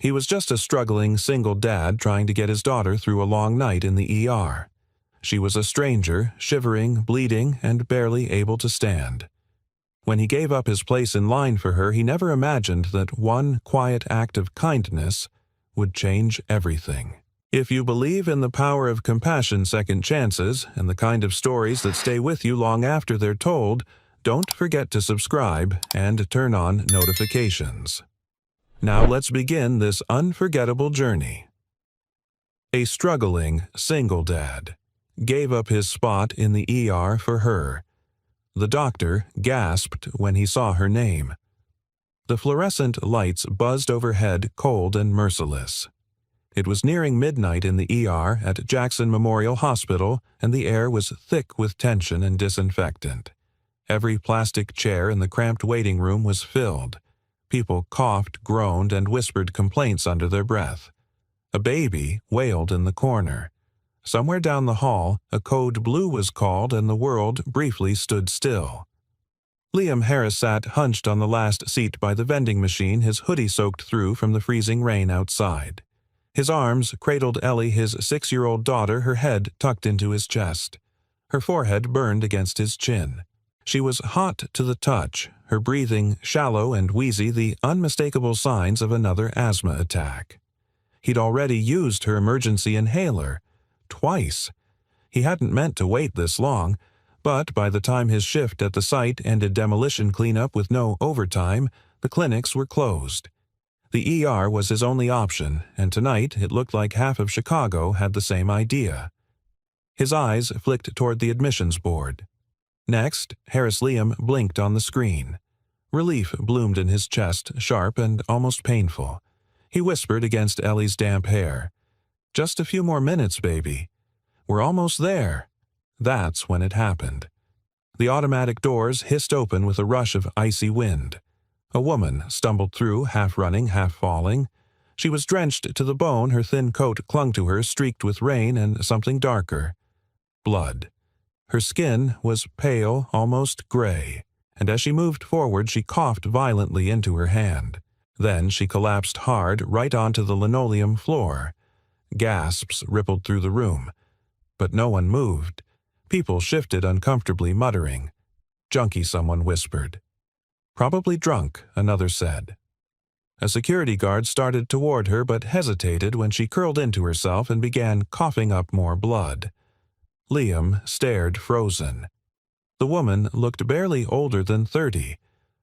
He was just a struggling single dad trying to get his daughter through a long night in the ER. She was a stranger, shivering, bleeding, and barely able to stand. When he gave up his place in line for her, he never imagined that one quiet act of kindness would change everything. If you believe in the power of compassion, second chances, and the kind of stories that stay with you long after they're told, don't forget to subscribe and turn on notifications. Now let's begin this unforgettable journey. A struggling single dad gave up his spot in the ER for her. The doctor gasped when he saw her name. The fluorescent lights buzzed overhead, cold and merciless. It was nearing midnight in the ER at Jackson Memorial Hospital, and the air was thick with tension and disinfectant. Every plastic chair in the cramped waiting room was filled. People coughed, groaned, and whispered complaints under their breath. A baby wailed in the corner. Somewhere down the hall, a code blue was called and the world briefly stood still. Liam Harris sat hunched on the last seat by the vending machine, his hoodie soaked through from the freezing rain outside. His arms cradled Ellie, his 6-year-old daughter, her head tucked into his chest. Her forehead burned against his chin. She was hot to the touch, her breathing shallow and wheezy, the unmistakable signs of another asthma attack. He'd already used her emergency inhaler. Twice. He hadn't meant to wait this long, but by the time his shift at the site ended demolition cleanup with no overtime, the clinics were closed. The ER was his only option, and tonight it looked like half of Chicago had the same idea. His eyes flicked toward the admissions board. Next, Harris Liam blinked on the screen. Relief bloomed in his chest, sharp and almost painful. He whispered against Ellie's damp hair. "Just a few more minutes, baby. We're almost there." That's when it happened. The automatic doors hissed open with a rush of icy wind. A woman stumbled through, half running, half falling. She was drenched to the bone, her thin coat clung to her, streaked with rain and something darker. Blood. Her skin was pale, almost gray, and as she moved forward she coughed violently into her hand. Then she collapsed hard right onto the linoleum floor. Gasps rippled through the room. But no one moved. People shifted uncomfortably, muttering. "Junkie," someone whispered. "Probably drunk," another said. A security guard started toward her but hesitated when she curled into herself and began coughing up more blood. Liam stared, frozen. The woman looked barely older than 30.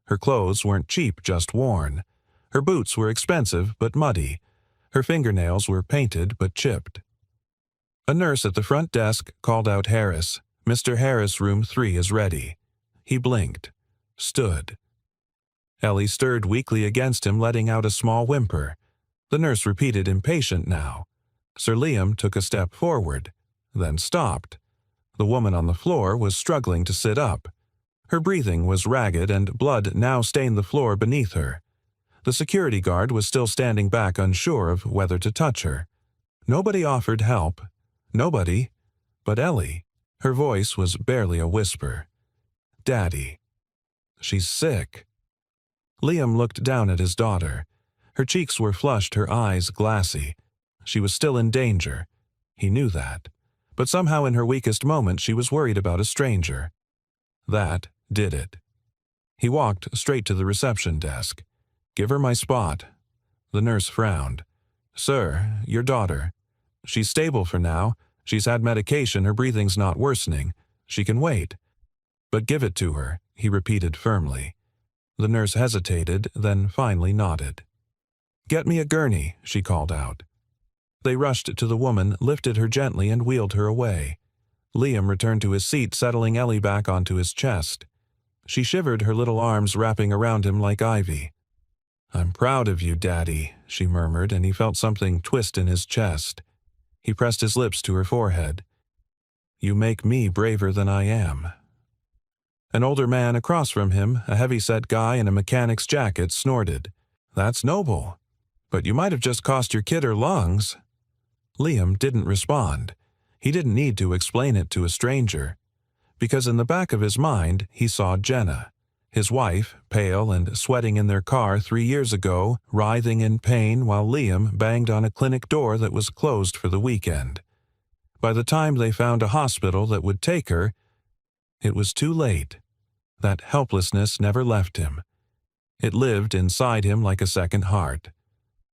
Her clothes weren't cheap, just worn. Her boots were expensive but muddy. Her fingernails were painted but chipped. A nurse at the front desk called out Harris. "Mr. Harris, room 3 is ready." He blinked. Stood. Ellie stirred weakly against him, letting out a small whimper. The nurse repeated, impatient now. Sir Liam took a step forward, then stopped. The woman on the floor was struggling to sit up. Her breathing was ragged and blood now stained the floor beneath her. The security guard was still standing back, unsure of whether to touch her. Nobody offered help. Nobody but Ellie. Her voice was barely a whisper. "Daddy. She's sick." Liam looked down at his daughter. Her cheeks were flushed, her eyes glassy. She was still in danger. He knew that. But somehow in her weakest moment she was worried about a stranger. That did it. He walked straight to the reception desk. "Give her my spot." The nurse frowned. "Sir, your daughter. She's stable for now. She's had medication, her breathing's not worsening. She can wait." "But give it to her," he repeated firmly. The nurse hesitated, then finally nodded. "Get me a gurney," she called out. They rushed to the woman, lifted her gently, and wheeled her away. Liam returned to his seat, settling Ellie back onto his chest. She shivered, her little arms wrapping around him like ivy. "I'm proud of you, Daddy," she murmured, and he felt something twist in his chest. He pressed his lips to her forehead. "You make me braver than I am." An older man across from him, a heavy-set guy in a mechanic's jacket, snorted. "That's noble. But you might have just cost your kid her lungs." Liam didn't respond. He didn't need to explain it to a stranger. Because in the back of his mind, he saw Jenna. His wife, pale and sweating in their car 3 years ago, writhing in pain while Liam banged on a clinic door that was closed for the weekend. By the time they found a hospital that would take her, it was too late. That helplessness never left him. It lived inside him like a second heart.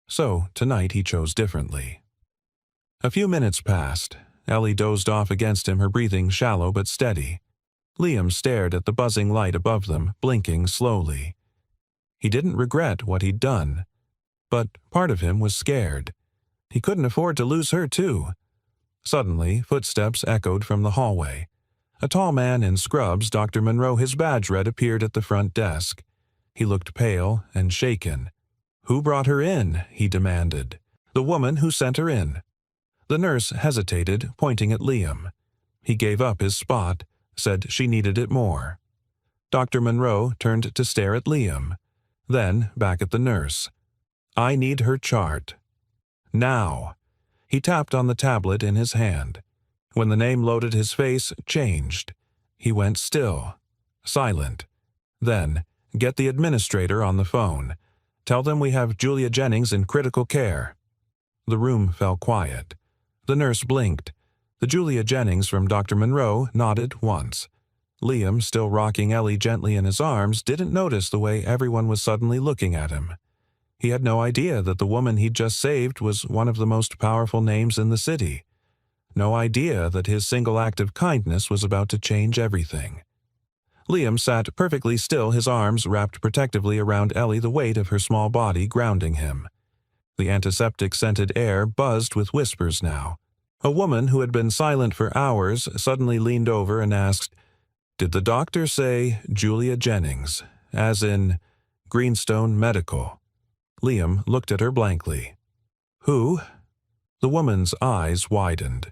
So tonight he chose differently. A few minutes passed. Ellie dozed off against him, her breathing shallow but steady. Liam stared at the buzzing light above them, blinking slowly. He didn't regret what he'd done, but part of him was scared. He couldn't afford to lose her, too. Suddenly, footsteps echoed from the hallway. A tall man in scrubs, Dr. Monroe, his badge red, appeared at the front desk. He looked pale and shaken. "Who brought her in?" he demanded. "The woman who sent her in." The nurse hesitated, pointing at Liam. He gave up his spot, said she needed it more. Dr. Monroe turned to stare at Liam, then back at the nurse. "I need her chart. Now." He tapped on the tablet in his hand. When the name loaded, his face changed. He went still, silent. Then, "Get the administrator on the phone. Tell them we have Julia Jennings in critical care." The room fell quiet. The nurse blinked. The Julia Jennings from Dr. Monroe nodded once. Liam, still rocking Ellie gently in his arms, didn't notice the way everyone was suddenly looking at him. He had no idea that the woman he'd just saved was one of the most powerful names in the city. No idea that his single act of kindness was about to change everything. Liam sat perfectly still, his arms wrapped protectively around Ellie, the weight of her small body grounding him. The antiseptic-scented air buzzed with whispers now. A woman who had been silent for hours suddenly leaned over and asked, "Did the doctor say Julia Jennings, as in Greenstone Medical?" Liam looked at her blankly. "Who?" The woman's eyes widened.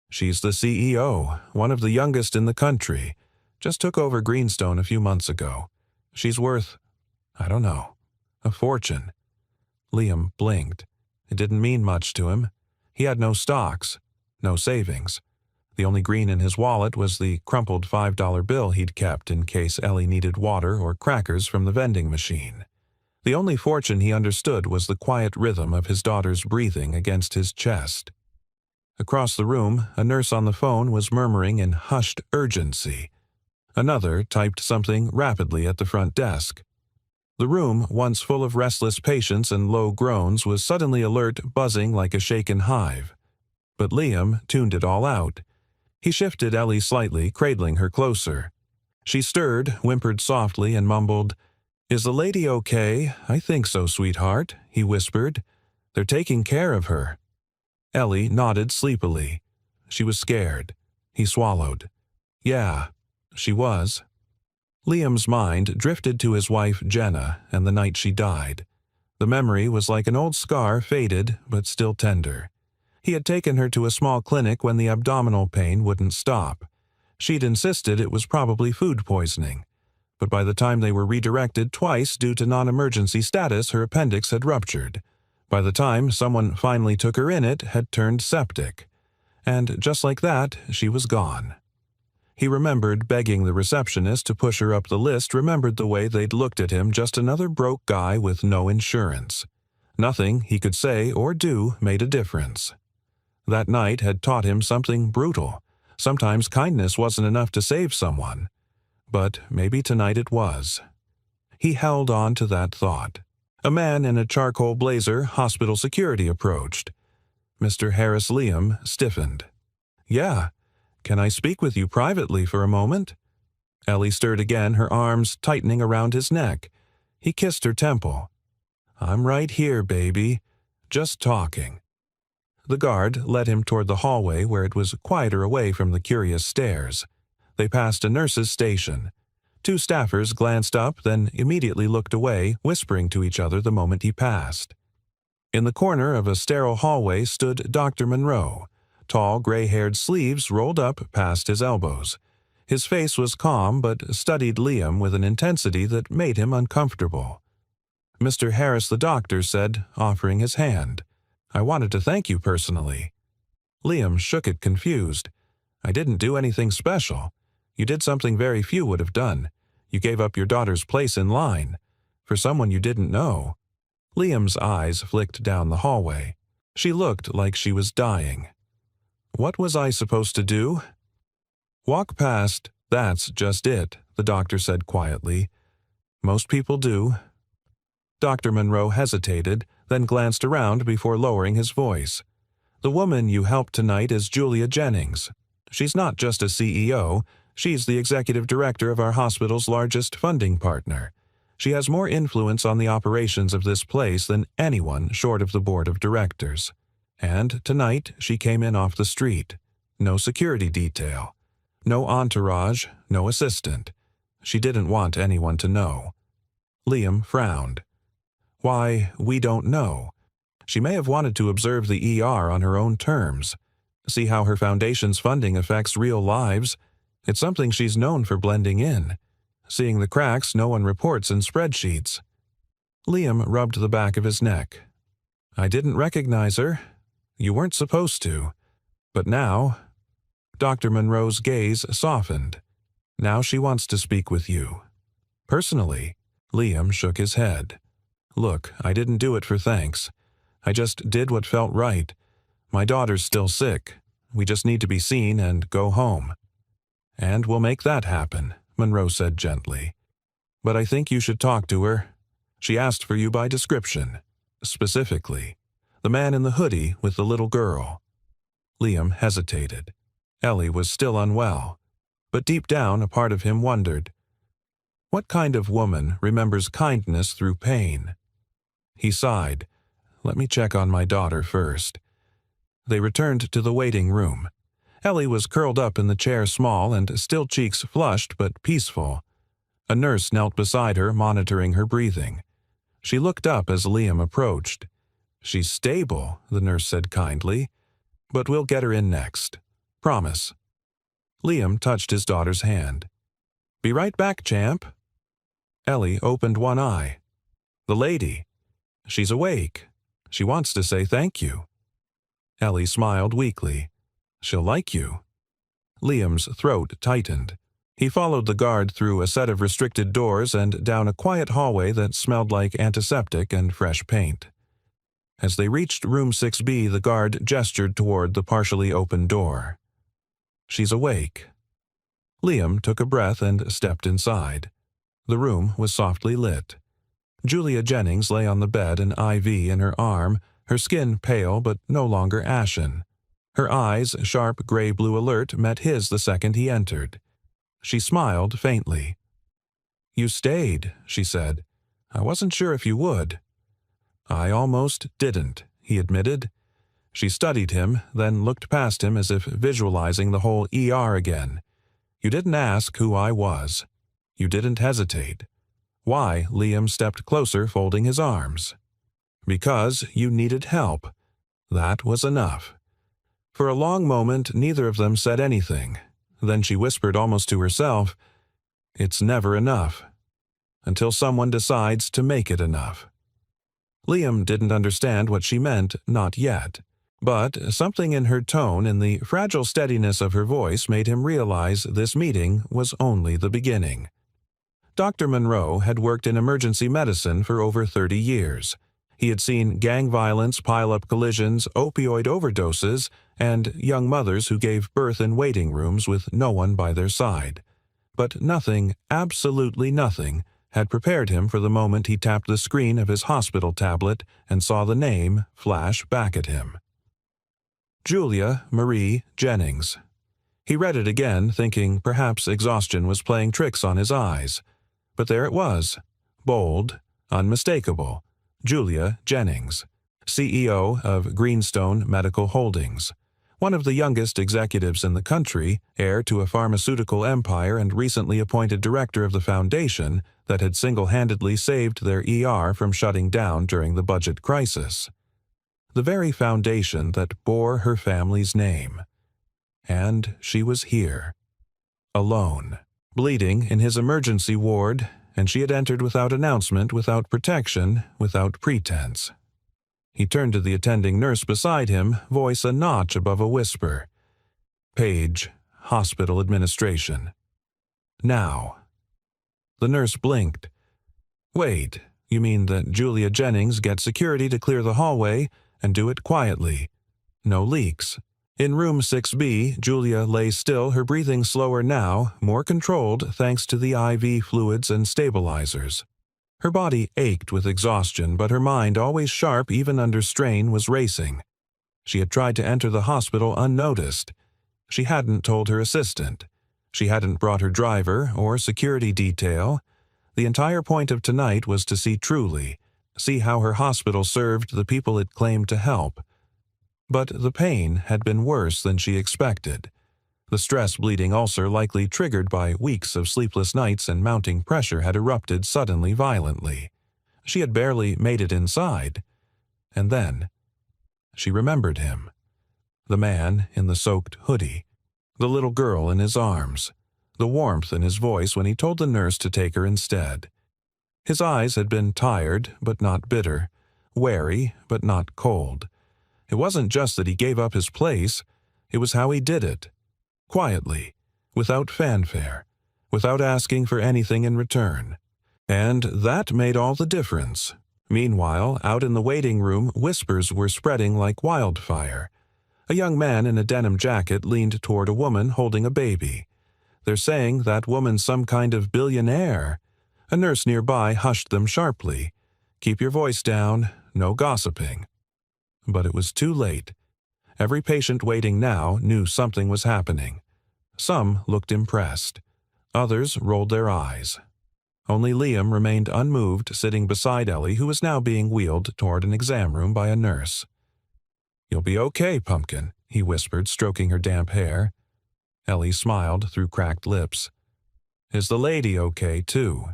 "She's the CEO, one of the youngest in the country. Just took over Greenstone a few months ago. She's worth, I don't know, a fortune." Liam blinked. It didn't mean much to him. He had no stocks, no savings. The only green in his wallet was the crumpled $5 bill he'd kept in case Ellie needed water or crackers from the vending machine. The only fortune he understood was the quiet rhythm of his daughter's breathing against his chest. Across the room, a nurse on the phone was murmuring in hushed urgency. Another typed something rapidly at the front desk. The room, once full of restless patients and low groans, was suddenly alert, buzzing like a shaken hive. But Liam tuned it all out. He shifted Ellie slightly, cradling her closer. She stirred, whimpered softly, and mumbled, "Is the lady okay? I think so, sweetheart," he whispered. "They're taking care of her." Ellie nodded sleepily. She was scared. He swallowed. Yeah, she was. Liam's mind drifted to his wife Jenna and the night she died. The memory was like an old scar, faded but still tender. He had taken her to a small clinic when the abdominal pain wouldn't stop. She'd insisted it was probably food poisoning. But by the time they were redirected twice due to non-emergency status, her appendix had ruptured. By the time someone finally took her in, it had turned septic. And just like that, she was gone. He remembered begging the receptionist to push her up the list, remembered the way they'd looked at him, just another broke guy with no insurance. Nothing he could say or do made a difference. That night had taught him something brutal. Sometimes kindness wasn't enough to save someone. But maybe tonight it was. He held on to that thought. A man in a charcoal blazer, hospital security, approached. Mr. Harris Liam stiffened. "Yeah. Can I speak with you privately for a moment?" Ellie stirred again, her arms tightening around his neck. He kissed her temple. "I'm right here, baby. Just talking." The guard led him toward the hallway where it was quieter away from the curious stares. They passed a nurse's station. 2 staffers glanced up, then immediately looked away, whispering to each other the moment he passed. In the corner of a sterile hallway stood Dr. Monroe, tall, gray-haired, sleeves rolled up past his elbows. His face was calm but studied Liam with an intensity that made him uncomfortable. "Mr. Harris, the doctor," said, offering his hand. "I wanted to thank you personally." Liam shook it, confused. "I didn't do anything special. You did something very few would have done. You gave up your daughter's place in line. For someone you didn't know. Liam's eyes flicked down the hallway. She looked like she was dying. What was I supposed to do? Walk past, that's just it, the doctor said quietly. Most people do. Dr. Monroe hesitated, then glanced around before lowering his voice. The woman you helped tonight is Julia Jennings. She's not just a CEO, she's the executive director of our hospital's largest funding partner. She has more influence on the operations of this place than anyone short of the board of directors. And tonight she came in off the street. No security detail. No entourage, no assistant. She didn't want anyone to know. Liam frowned. Why, we don't know. She may have wanted to observe the ER on her own terms. See how her foundation's funding affects real lives. It's something she's known for blending in. Seeing the cracks no one reports in spreadsheets. Liam rubbed the back of his neck. I didn't recognize her. You weren't supposed to. But now... Dr. Monroe's gaze softened. Now she wants to speak with you. Personally, Liam shook his head. Look, I didn't do it for thanks. I just did what felt right. My daughter's still sick. We just need to be seen and go home. And we'll make that happen, Monroe said gently. But I think you should talk to her. She asked for you by description. Specifically. The man in the hoodie with the little girl. Liam hesitated. Ellie was still unwell. But deep down, a part of him wondered. What kind of woman remembers kindness through pain? He sighed. Let me check on my daughter first. They returned to the waiting room. Ellie was curled up in the chair small and still cheeks flushed but peaceful. A nurse knelt beside her, monitoring her breathing. She looked up as Liam approached. She's stable, the nurse said kindly. But we'll get her in next. Promise. Liam touched his daughter's hand. Be right back, champ. Ellie opened one eye. The lady. She's awake. She wants to say thank you. Ellie smiled weakly. She'll like you. Liam's throat tightened. He followed the guard through a set of restricted doors and down a quiet hallway that smelled like antiseptic and fresh paint. As they reached room 6B, the guard gestured toward the partially open door. She's awake. Liam took a breath and stepped inside. The room was softly lit. Julia Jennings lay on the bed, an IV in her arm, her skin pale but no longer ashen. Her eyes, sharp gray-blue alert, met his the second he entered. She smiled faintly. You stayed, she said. I wasn't sure if you would. I almost didn't, he admitted. She studied him, then looked past him as if visualizing the whole ER again. You didn't ask who I was. You didn't hesitate. Why? Liam stepped closer, folding his arms. Because you needed help. That was enough. For a long moment, neither of them said anything. Then she whispered almost to herself, It's never enough. Until someone decides to make it enough. Liam didn't understand what she meant, not yet. But something in her tone and the fragile steadiness of her voice made him realize this meeting was only the beginning. Dr. Monroe had worked in emergency medicine for over 30 years. He had seen gang violence, pile-up collisions, opioid overdoses, and young mothers who gave birth in waiting rooms with no one by their side. But nothing, absolutely nothing, had prepared him for the moment he tapped the screen of his hospital tablet and saw the name flash back at him. Julia Marie Jennings. He read it again, thinking perhaps exhaustion was playing tricks on his eyes. But there it was, bold, unmistakable. Julia Jennings, CEO of Greenstone Medical Holdings, one of the youngest executives in the country, heir to a pharmaceutical empire and recently appointed director of the foundation that had single-handedly saved their ER from shutting down during the budget crisis. The very foundation that bore her family's name. And she was here. Alone. Bleeding in his emergency ward, and she had entered without announcement, without protection, without pretense. He turned to the attending nurse beside him, voice a notch above a whisper. Page, Hospital Administration. Now. The nurse blinked. Wait, you mean that Julia Jennings gets security to clear the hallway and do it quietly? No leaks. In room 6B, Julia lay still, her breathing slower now, more controlled thanks to the IV fluids and stabilizers. Her body ached with exhaustion, but her mind, always sharp even under strain, was racing. She had tried to enter the hospital unnoticed. She hadn't told her assistant. She hadn't brought her driver or security detail. The entire point of tonight was to see truly, see how her hospital served the people it claimed to help. But the pain had been worse than she expected. The stress bleeding ulcer, likely triggered by weeks of sleepless nights and mounting pressure, had erupted suddenly violently. She had barely made it inside. And then she remembered him. The man in the soaked hoodie. The little girl in his arms. The warmth in his voice when he told the nurse to take her instead. His eyes had been tired, but not bitter. Wary, but not cold. It wasn't just that he gave up his place. It was how he did it. Quietly. Without fanfare. Without asking for anything in return. And that made all the difference. Meanwhile, out in the waiting room, whispers were spreading like wildfire. A young man in a denim jacket leaned toward a woman holding a baby. They're saying that woman's some kind of billionaire. A nurse nearby hushed them sharply. Keep your voice down, no gossiping. But it was too late. Every patient waiting now knew something was happening. Some looked impressed. Others rolled their eyes. Only Liam remained unmoved, sitting beside Ellie, who was now being wheeled toward an exam room by a nurse. "You'll be okay, Pumpkin," he whispered, stroking her damp hair. Ellie smiled through cracked lips. "Is the lady okay, too?"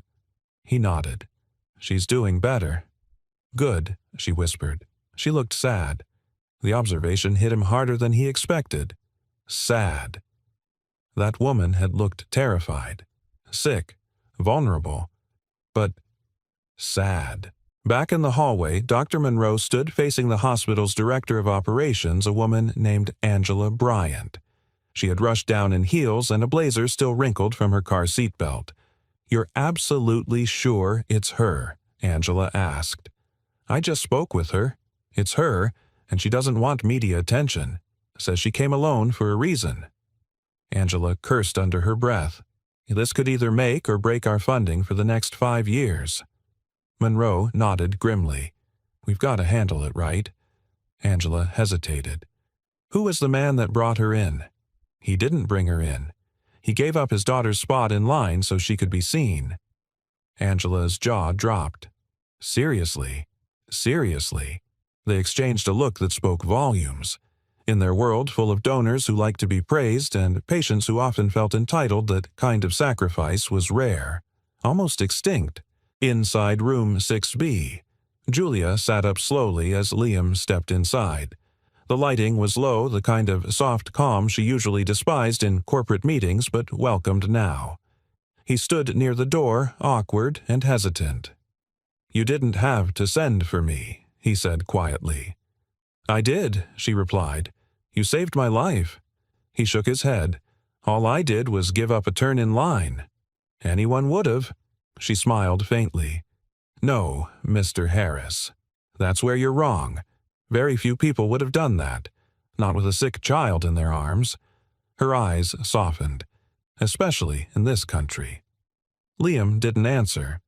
He nodded. "She's doing better." "Good," she whispered. She looked sad. The observation hit him harder than he expected. Sad. That woman had looked terrified, sick, vulnerable, but sad. Back in the hallway, Dr. Monroe stood facing the hospital's director of operations, a woman named Angela Bryant. She had rushed down in heels and a blazer still wrinkled from her car seatbelt. "You're absolutely sure it's her?" Angela asked. "I just spoke with her. It's her, and she doesn't want media attention. Says she came alone for a reason." Angela cursed under her breath. "This could either make or break our funding for the next 5 years." Monroe nodded grimly. "We've got to handle it, right?" Angela hesitated. "Who was the man that brought her in?" "He didn't bring her in. He gave up his daughter's spot in line so she could be seen." Angela's jaw dropped. "Seriously? Seriously?" They exchanged a look that spoke volumes. In their world full of donors who liked to be praised and patients who often felt entitled, that kind of sacrifice was rare, almost extinct. Inside room 6B, Julia sat up slowly as Liam stepped inside. The lighting was low, the kind of soft calm she usually despised in corporate meetings but welcomed now. He stood near the door, awkward and hesitant. "You didn't have to send for me," he said quietly. "I did," she replied. "You saved my life." He shook his head. "All I did was give up a turn in line." "Anyone would have." She smiled faintly. "No, Mr. Harris. That's where you're wrong. Very few people would have done that, not with a sick child in their arms." Her eyes softened, especially in this country. Liam didn't answer.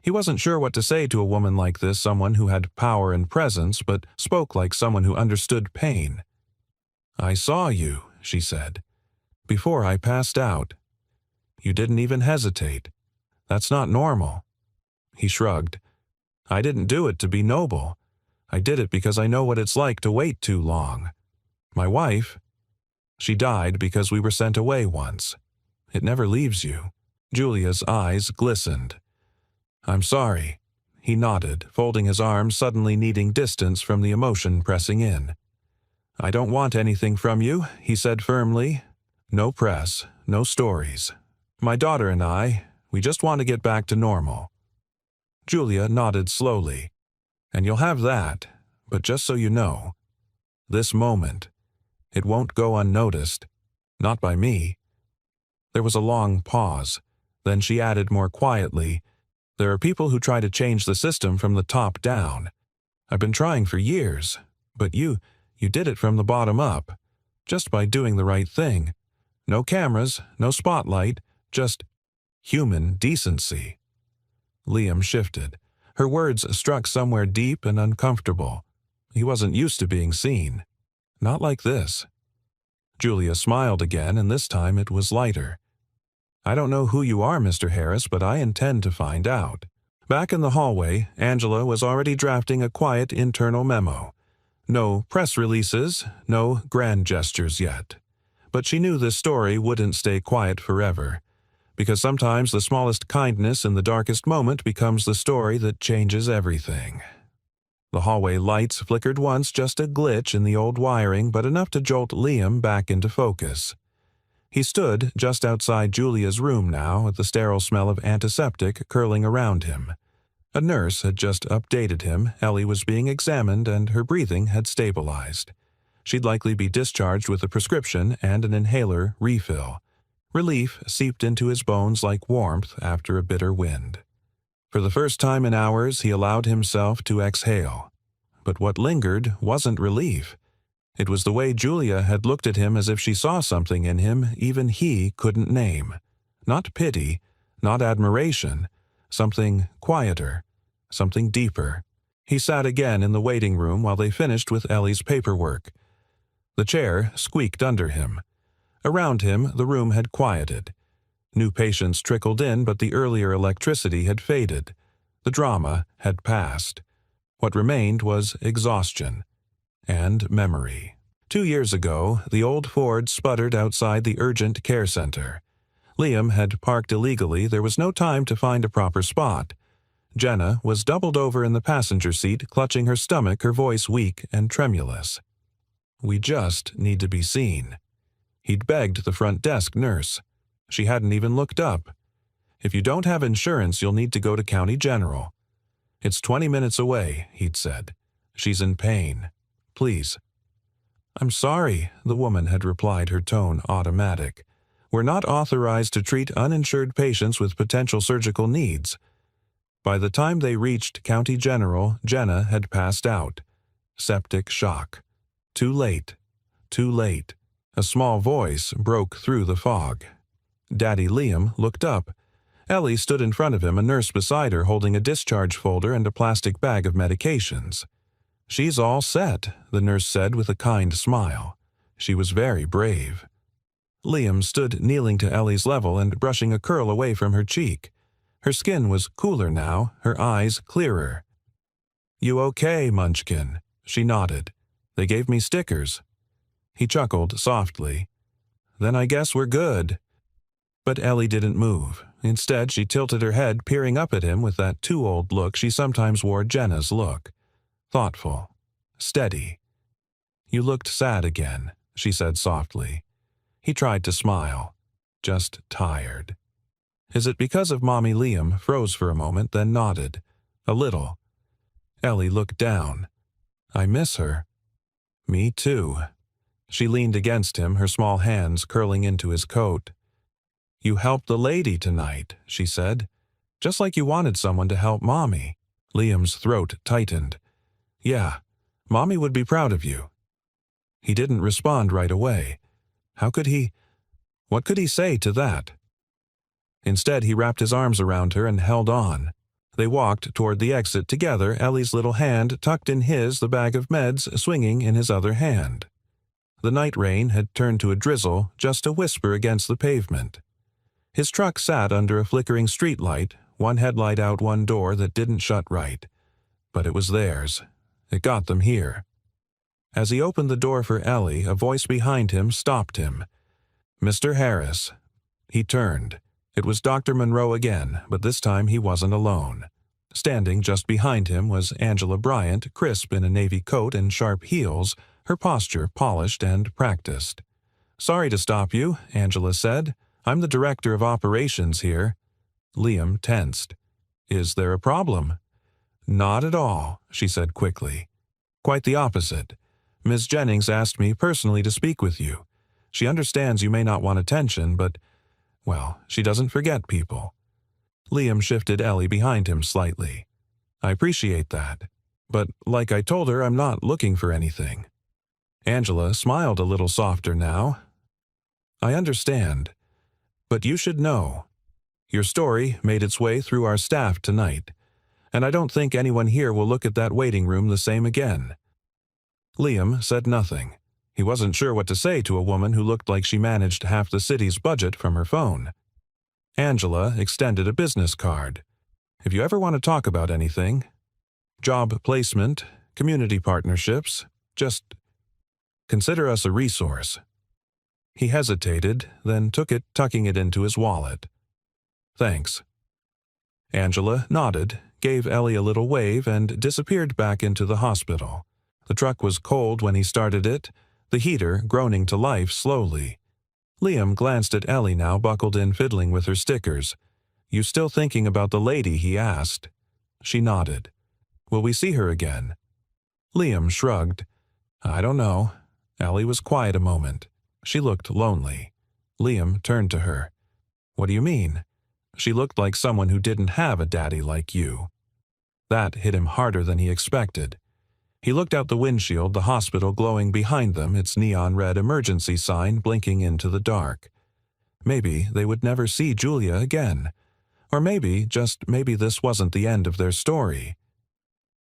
He wasn't sure what to say to a woman like this, someone who had power and presence, but spoke like someone who understood pain. "I saw you," she said, "before I passed out. You didn't even hesitate. That's not normal." He shrugged. "I didn't do it to be noble. I did it because I know what it's like to wait too long. My wife, she died because we were sent away once. It never leaves you." Julia's eyes glistened. "I'm sorry." He nodded, folding his arms, suddenly needing distance from the emotion pressing in. "I don't want anything from you," he said firmly. "No press, no stories. My daughter and I, we just want to get back to normal." Julia nodded slowly. "And you'll have that, but just so you know, this moment, it won't go unnoticed. Not by me." There was a long pause. Then she added more quietly, "There are people who try to change the system from the top down. I've been trying for years, but you did it from the bottom up, just by doing the right thing. No cameras, no spotlight, just human decency." Liam shifted. Her words struck somewhere deep and uncomfortable. He wasn't used to being seen. Not like this. Julia smiled again, and this time it was lighter. "I don't know who you are, Mr. Harris, but I intend to find out." Back in the hallway, Angela was already drafting a quiet internal memo. No press releases, no grand gestures yet. But she knew this story wouldn't stay quiet forever, because sometimes the smallest kindness in the darkest moment becomes the story that changes everything. The hallway lights flickered once, just a glitch in the old wiring, but enough to jolt Liam back into focus. He stood just outside Julia's room now, with the sterile smell of antiseptic curling around him. A nurse had just updated him. Ellie was being examined and her breathing had stabilized. She'd likely be discharged with a prescription and an inhaler refill. Relief seeped into his bones like warmth after a bitter wind. For the first time in hours, he allowed himself to exhale. But what lingered wasn't relief. It was the way Julia had looked at him, as if she saw something in him even he couldn't name. Not pity, not admiration, something quieter, something deeper. He sat again in the waiting room while they finished with Ellie's paperwork. The chair squeaked under him. Around him, the room had quieted. New patients trickled in, but the earlier electricity had faded. The drama had passed. What remained was exhaustion and memory. 2 years ago, the old Ford sputtered outside the urgent care center. Liam had parked illegally. There was no time to find a proper spot. Jenna was doubled over in the passenger seat, clutching her stomach, her voice weak and tremulous. "We just need to be seen." He'd begged the front desk nurse. She hadn't even looked up. "If you don't have insurance, you'll need to go to County General." "It's 20 minutes away," he'd said. "She's in pain. Please." "I'm sorry," the woman had replied, her tone automatic. "We're not authorized to treat uninsured patients with potential surgical needs." By the time they reached County General, Jenna had passed out. Septic shock. Too late. Too late. A small voice broke through the fog. Daddy Liam looked up. Ellie stood in front of him, a nurse beside her holding a discharge folder and a plastic bag of medications. "She's all set," the nurse said with a kind smile. She was very brave. Liam stood kneeling to Ellie's level and brushing a curl away from her cheek. Her skin was cooler now, her eyes clearer. "You okay, Munchkin?" She nodded. "They gave me stickers." He chuckled softly. "Then I guess we're good." But Ellie didn't move. Instead, she tilted her head, peering up at him with that too-old look she sometimes wore, Jenna's look. Thoughtful. Steady. "You looked sad again," she said softly. He tried to smile. Just tired. "Is it because of Mommy?" Liam froze for a moment, then nodded. "A little." Ellie looked down. "I miss her." "Me too." She leaned against him, her small hands curling into his coat. "You helped the lady tonight," she said. "Just like you wanted someone to help Mommy." Liam's throat tightened. "Yeah, Mommy would be proud of you." He didn't respond right away. What could he say to that? Instead, he wrapped his arms around her and held on. They walked toward the exit together, Ellie's little hand tucked in his, the bag of meds swinging in his other hand. The night rain had turned to a drizzle, just a whisper against the pavement. His truck sat under a flickering streetlight, one headlight out one door that didn't shut right. But it was theirs. It got them here. As he opened the door for Ellie, a voice behind him stopped him. "Mr. Harris." He turned. It was Dr. Monroe again, but this time he wasn't alone. Standing just behind him was Angela Bryant, crisp in a navy coat and sharp heels, her posture polished and practiced. "Sorry to stop you," Angela said. "I'm the director of operations here." Liam tensed. "Is there a problem?" "Not at all," she said quickly. "Quite the opposite. Ms. Jennings asked me personally to speak with you. She understands you may not want attention, but Well, she doesn't forget people. Liam shifted Ellie behind him slightly. I appreciate that. But like I told her, I'm not looking for anything. Angela smiled a little softer now. I understand. But you should know. Your story made its way through our staff tonight, and I don't think anyone here will look at that waiting room the same again. Liam said nothing. He wasn't sure what to say to a woman who looked like she managed half the city's budget from her phone. Angela extended a business card. If you ever want to talk about anything, job placement, community partnerships, just consider us a resource. He hesitated, then took it, tucking it into his wallet. Thanks. Angela nodded, gave Ellie a little wave, and disappeared back into the hospital. The truck was cold when he started it, the heater groaning to life slowly. Liam glanced at Ellie now, buckled in, fiddling with her stickers. You still thinking about the lady? He asked. She nodded. Will we see her again? Liam shrugged. I don't know. Ellie was quiet a moment. She looked lonely. Liam turned to her. What do you mean? She looked like someone who didn't have a daddy like you. That hit him harder than he expected. He looked out the windshield, the hospital glowing behind them, its neon red emergency sign blinking into the dark. Maybe they would never see Julia again. Or maybe, just maybe, this wasn't the end of their story.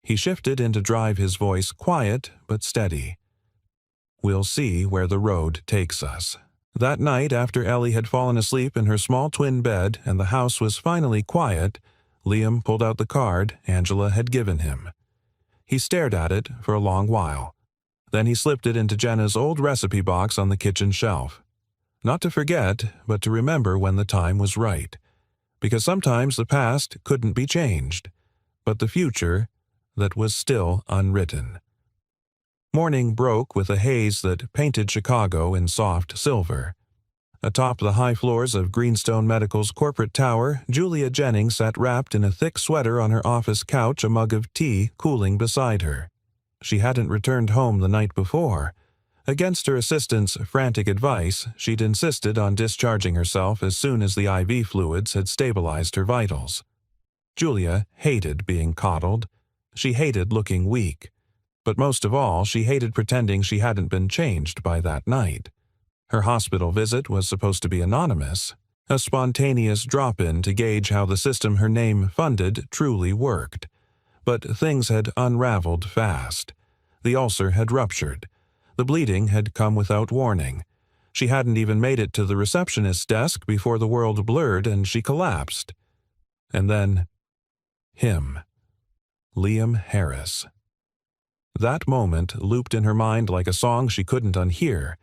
He shifted into drive, his voice quiet but steady. We'll see where the road takes us. That night, after Ellie had fallen asleep in her small twin bed and the house was finally quiet, Liam pulled out the card Angela had given him. He stared at it for a long while. Then he slipped it into Jenna's old recipe box on the kitchen shelf. Not to forget, but to remember when the time was right. Because sometimes the past couldn't be changed, but the future that was still unwritten. Morning broke with a haze that painted Chicago in soft silver. Atop the high floors of Greenstone Medical's corporate tower, Julia Jennings sat wrapped in a thick sweater on her office couch, a mug of tea cooling beside her. She hadn't returned home the night before. Against her assistant's frantic advice, she'd insisted on discharging herself as soon as the IV fluids had stabilized her vitals. Julia hated being coddled. She hated looking weak. But most of all, she hated pretending she hadn't been changed by that night. Her hospital visit was supposed to be anonymous, a spontaneous drop-in to gauge how the system her name funded truly worked. But things had unraveled fast. The ulcer had ruptured. The bleeding had come without warning. She hadn't even made it to the receptionist's desk before the world blurred and she collapsed. And then, him. Liam Harris. That moment looped in her mind like a song she couldn't unhear.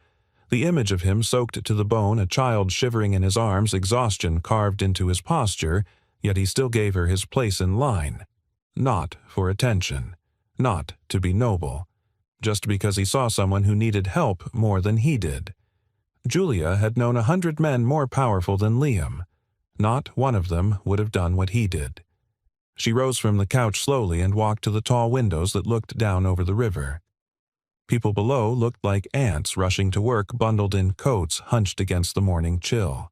The image of him soaked to the bone, a child shivering in his arms, exhaustion carved into his posture, yet he still gave her his place in line. Not for attention. Not to be noble. Just because he saw someone who needed help more than he did. Julia had known 100 men more powerful than Liam. Not one of them would have done what he did. She rose from the couch slowly and walked to the tall windows that looked down over the river. People below looked like ants rushing to work, bundled in coats hunched against the morning chill.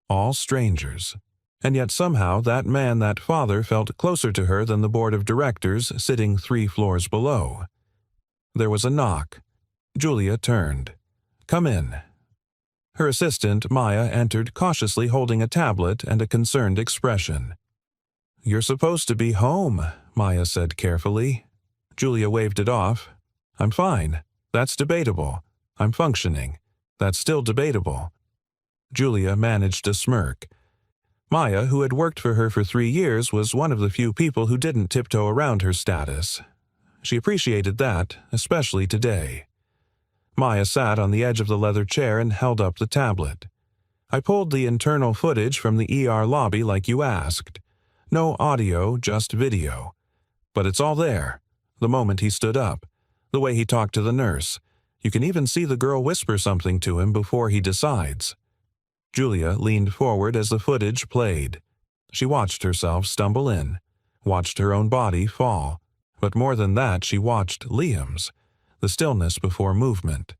All strangers. And yet somehow that man, that father, felt closer to her than the board of directors sitting 3 floors below. There was a knock. Julia turned. Come in. Her assistant, Maya, entered cautiously holding a tablet and a concerned expression. You're supposed to be home, Maya said carefully. Julia waved it off. I'm fine. That's debatable. I'm functioning. That's still debatable. Julia managed a smirk. Maya, who had worked for her for 3 years, was one of the few people who didn't tiptoe around her status. She appreciated that, especially today. Maya sat on the edge of the leather chair and held up the tablet. I pulled the internal footage from the ER lobby like you asked. No audio, just video. But it's all there. The moment he stood up. The way he talked to the nurse. You can even see the girl whisper something to him before he decides. Julia leaned forward as the footage played. She watched herself stumble in, watched her own body fall. But more than that, she watched Liam's. The stillness before movement.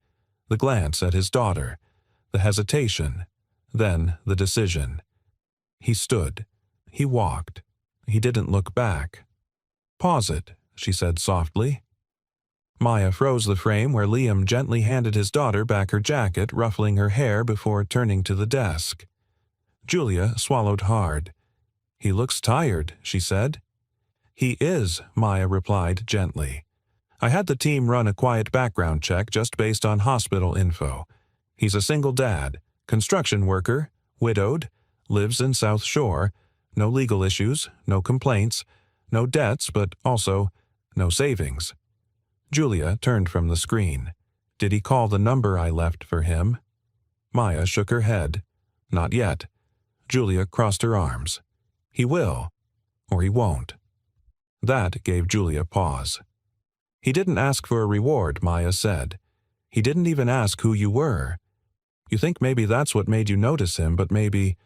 The glance at his daughter. The hesitation. Then the decision. He stood. He walked. He didn't look back. "Pause it," she said softly. Maya froze the frame where Liam gently handed his daughter back her jacket, ruffling her hair before turning to the desk. Julia swallowed hard. "He looks tired," she said. "He is," Maya replied gently. "I had the team run a quiet background check just based on hospital info. He's a single dad, construction worker, widowed, lives in South Shore, no legal issues, no complaints, no debts, but also no savings." Julia turned from the screen. "Did he call the number I left for him?" Maya shook her head. "Not yet." Julia crossed her arms. "He will, or he won't." That gave Julia pause. "He didn't ask for a reward," Maya said. "He didn't even ask who you were. You think maybe that's what made you notice him, but maybe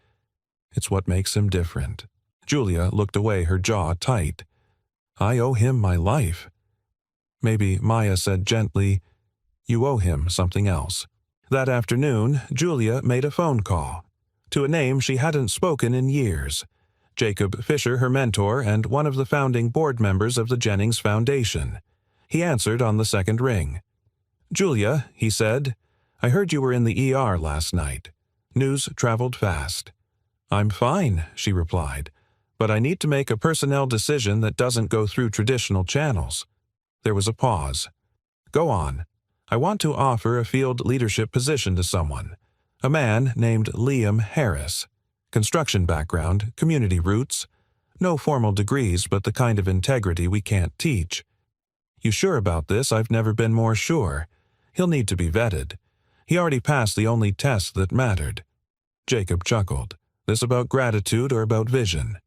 it's what makes him different." Julia looked away, her jaw tight. "I owe him my life." "Maybe," Maya said gently, "you owe him something else." That afternoon, Julia made a phone call to a name she hadn't spoken in years. Jacob Fisher, her mentor, and one of the founding board members of the Jennings Foundation. He answered on the second ring. "Julia," he said, "I heard you were in the ER last night." News traveled fast. "I'm fine," she replied, "but I need to make a personnel decision that doesn't go through traditional channels." There was a pause. "Go on. I want to offer a field leadership position to someone. A man named Liam Harris. Construction background, community roots. No formal degrees, but the kind of integrity we can't teach. You sure about this? I've never been more sure. He'll need to be vetted. He already passed the only test that mattered." Jacob chuckled. "This about gratitude or about vision?"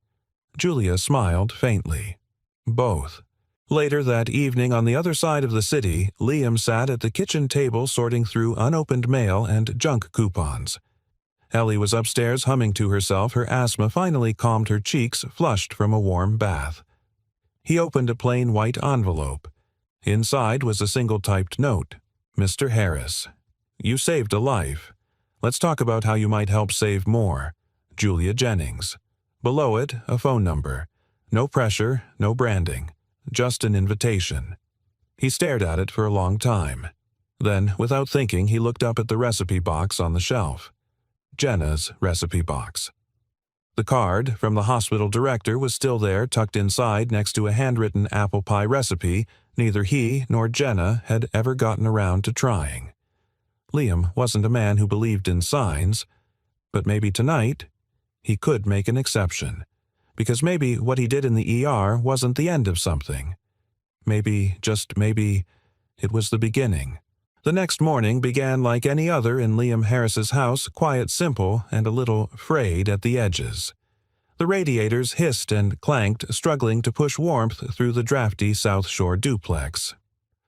Julia smiled faintly. "Both." Later that evening on the other side of the city, Liam sat at the kitchen table sorting through unopened mail and junk coupons. Ellie was upstairs humming to herself, her asthma finally calmed, her cheeks flushed from a warm bath. He opened a plain white envelope. Inside was a single-typed note. "Mr. Harris, you saved a life. Let's talk about how you might help save more. Julia Jennings." Below it, a phone number. No pressure, no branding. Just an invitation. He stared at it for a long time. Then, without thinking, he looked up at the recipe box on the shelf. Jenna's recipe box. The card from the hospital director was still there, tucked inside next to a handwritten apple pie recipe neither he nor Jenna had ever gotten around to trying. Liam wasn't a man who believed in signs, but maybe tonight he could make an exception. Because maybe what he did in the ER wasn't the end of something. Maybe, just maybe, it was the beginning. The next morning began like any other in Liam Harris's house, quiet, simple, and a little frayed at the edges. The radiators hissed and clanked, struggling to push warmth through the drafty South Shore duplex.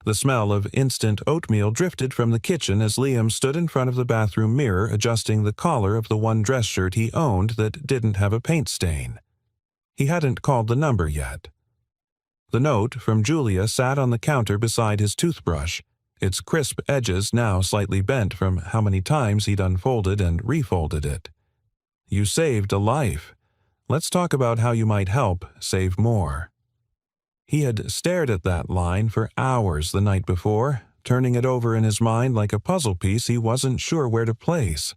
The smell of instant oatmeal drifted from the kitchen as Liam stood in front of the bathroom mirror, adjusting the collar of the one dress shirt he owned that didn't have a paint stain. He hadn't called the number yet. The note from Julia sat on the counter beside his toothbrush, its crisp edges now slightly bent from how many times he'd unfolded and refolded it. "You saved a life. Let's talk about how you might help save more." He had stared at that line for hours the night before, turning it over in his mind like a puzzle piece he wasn't sure where to place.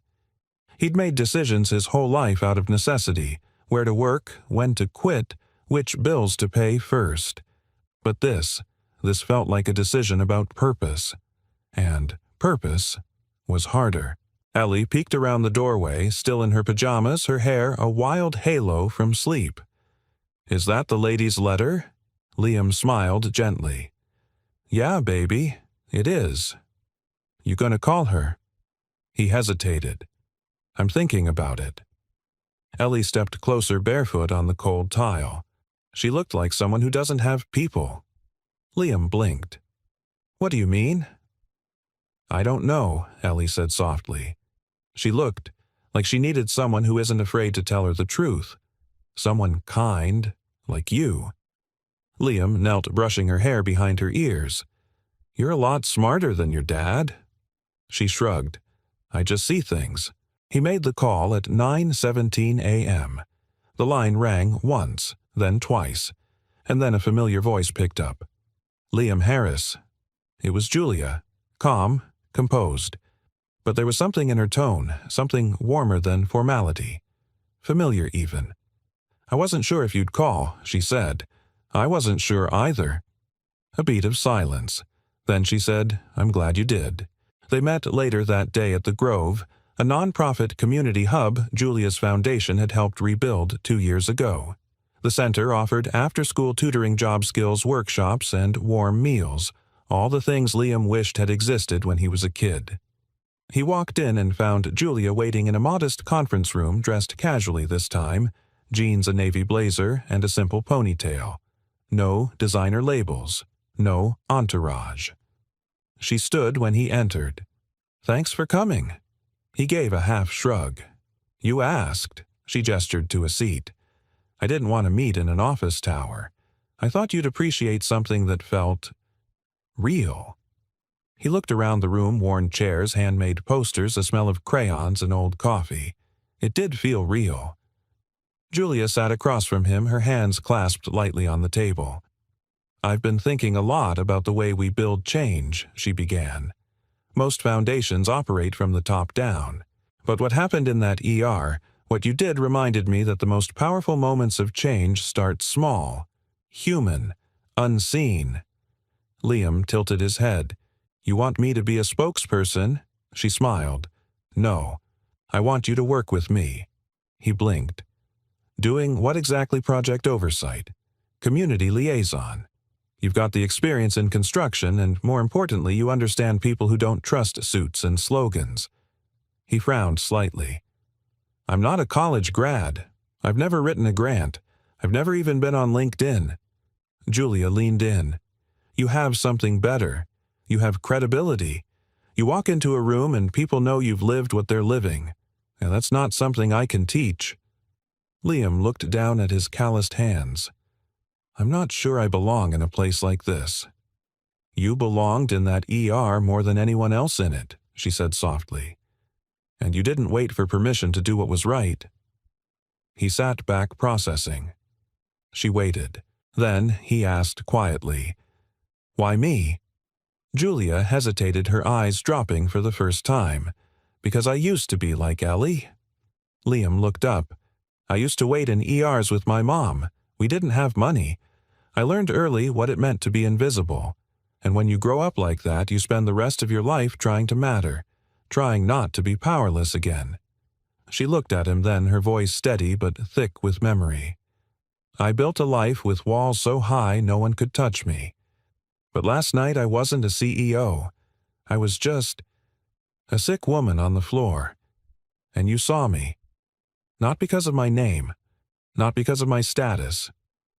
He'd made decisions his whole life out of necessity, where to work, when to quit, which bills to pay first. But this felt like a decision about purpose. And purpose was harder. Ellie peeked around the doorway, still in her pajamas, her hair a wild halo from sleep. "Is that the lady's letter?" Liam smiled gently. "Yeah, baby, it is." "You gonna call her?" He hesitated. "I'm thinking about it." Ellie stepped closer, barefoot on the cold tile. She looked like someone who doesn't have people. Liam blinked. "What do you mean?" "I don't know," Ellie said softly. She looked like she needed someone who isn't afraid to tell her the truth. Someone kind, like you. Liam knelt, brushing her hair behind her ears. "You're a lot smarter than your dad." She shrugged. "I just see things. He made the call at 9:17 a.m. The line rang once, then twice, and then a familiar voice picked up. Liam Harris. It was Julia, calm, composed. But there was something in her tone, something warmer than formality. Familiar even. "I wasn't sure if you'd call," she said. "I wasn't sure either." A beat of silence. Then she said, "I'm glad you did." They met later that day at the Grove, a non-profit community hub Julia's foundation had helped rebuild 2 years ago. The center offered after-school tutoring, job skills workshops, and warm meals, all the things Liam wished had existed when he was a kid. He walked in and found Julia waiting in a modest conference room, dressed casually this time, jeans, a navy blazer, and a simple ponytail. No designer labels, no entourage. She stood when he entered. "Thanks for coming." He gave a half shrug. "You asked." She gestured to a seat. "I didn't want to meet in an office tower. I thought you'd appreciate something that felt real." He looked around the room, worn chairs, handmade posters, a smell of crayons and old coffee. It did feel real. Julia sat across from him, her hands clasped lightly on the table. "I've been thinking a lot about the way we build change," she began. "Most foundations operate from the top down. But what happened in that ER, what you did, reminded me that the most powerful moments of change start small, human, unseen." Liam tilted his head. "You want me to be a spokesperson?" She smiled. "No. I want you to work with me." He blinked. "Doing what exactly? Project oversight? Community liaison? You've got the experience in construction, and more importantly, you understand people who don't trust suits and slogans." He frowned slightly. "I'm not a college grad. I've never written a grant. I've never even been on LinkedIn." Julia leaned in. "You have something better. You have credibility. You walk into a room and people know you've lived what they're living. And that's not something I can teach." Liam looked down at his calloused hands. "I'm not sure I belong in a place like this." "You belonged in that ER more than anyone else in it," she said softly. "And you didn't wait for permission to do what was right." He sat back, processing. She waited. Then he asked quietly, "Why me?" Julia hesitated, her eyes dropping for the first time. "Because I used to be like Ellie." Liam looked up. "I used to wait in ERs with my mom. We didn't have money. I learned early what it meant to be invisible. And when you grow up like that, you spend the rest of your life trying to matter, trying not to be powerless again." She looked at him then, her voice steady but thick with memory. "I built a life with walls so high no one could touch me. But last night I wasn't a CEO. I was just a sick woman on the floor. And you saw me. Not because of my name, not because of my status.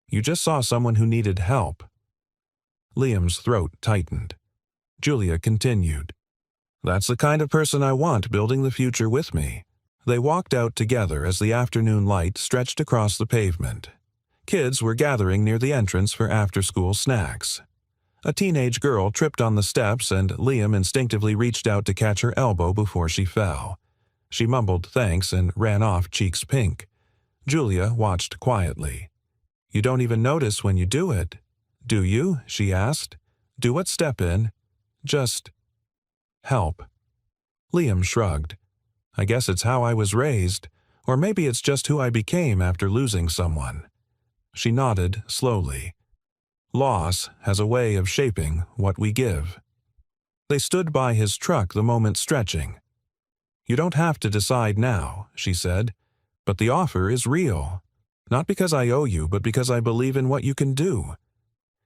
You just saw someone who needed help." Liam's throat tightened. Julia continued, "That's the kind of person I want building the future with me." They walked out together as the afternoon light stretched across the pavement. Kids were gathering near the entrance for after-school snacks. A teenage girl tripped on the steps, and Liam instinctively reached out to catch her elbow before she fell. She mumbled thanks and ran off, cheeks pink. Julia watched quietly. "You don't even notice when you do it, do you?" she asked. "Do what? Step in? Just help?" Liam shrugged. "I guess it's how I was raised, or maybe it's just who I became after losing someone." She nodded slowly. "Loss has a way of shaping what we give." They stood by his truck, the moment stretching. "You don't have to decide now," she said, "but the offer is real. Not because I owe you, but because I believe in what you can do."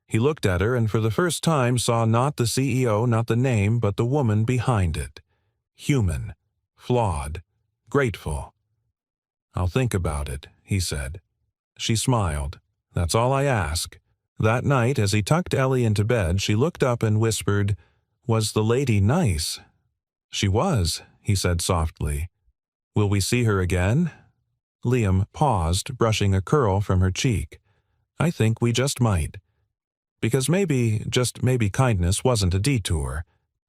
He looked at her and for the first time saw not the CEO, not the name, but the woman behind it. Human, flawed, grateful. "I'll think about it," he said. She smiled. "That's all I ask." That night, as he tucked Ellie into bed, she looked up and whispered, "Was the lady nice?" "She was," he said softly. "Will we see her again?" Liam paused, brushing a curl from her cheek. "I think we just might. Because maybe, just maybe, kindness wasn't a detour.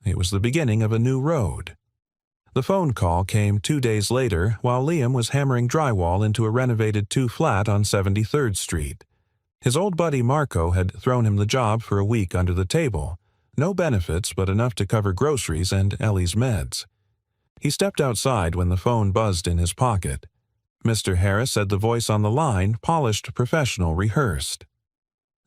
It was the beginning of a new road." The phone call came 2 days later while Liam was hammering drywall into a renovated two-flat on 73rd Street. His old buddy Marco had thrown him the job for a week under the table. No benefits, but enough to cover groceries and Ellie's meds. He stepped outside when the phone buzzed in his pocket. Mr. Harris said the voice on the line, polished, professional, rehearsed.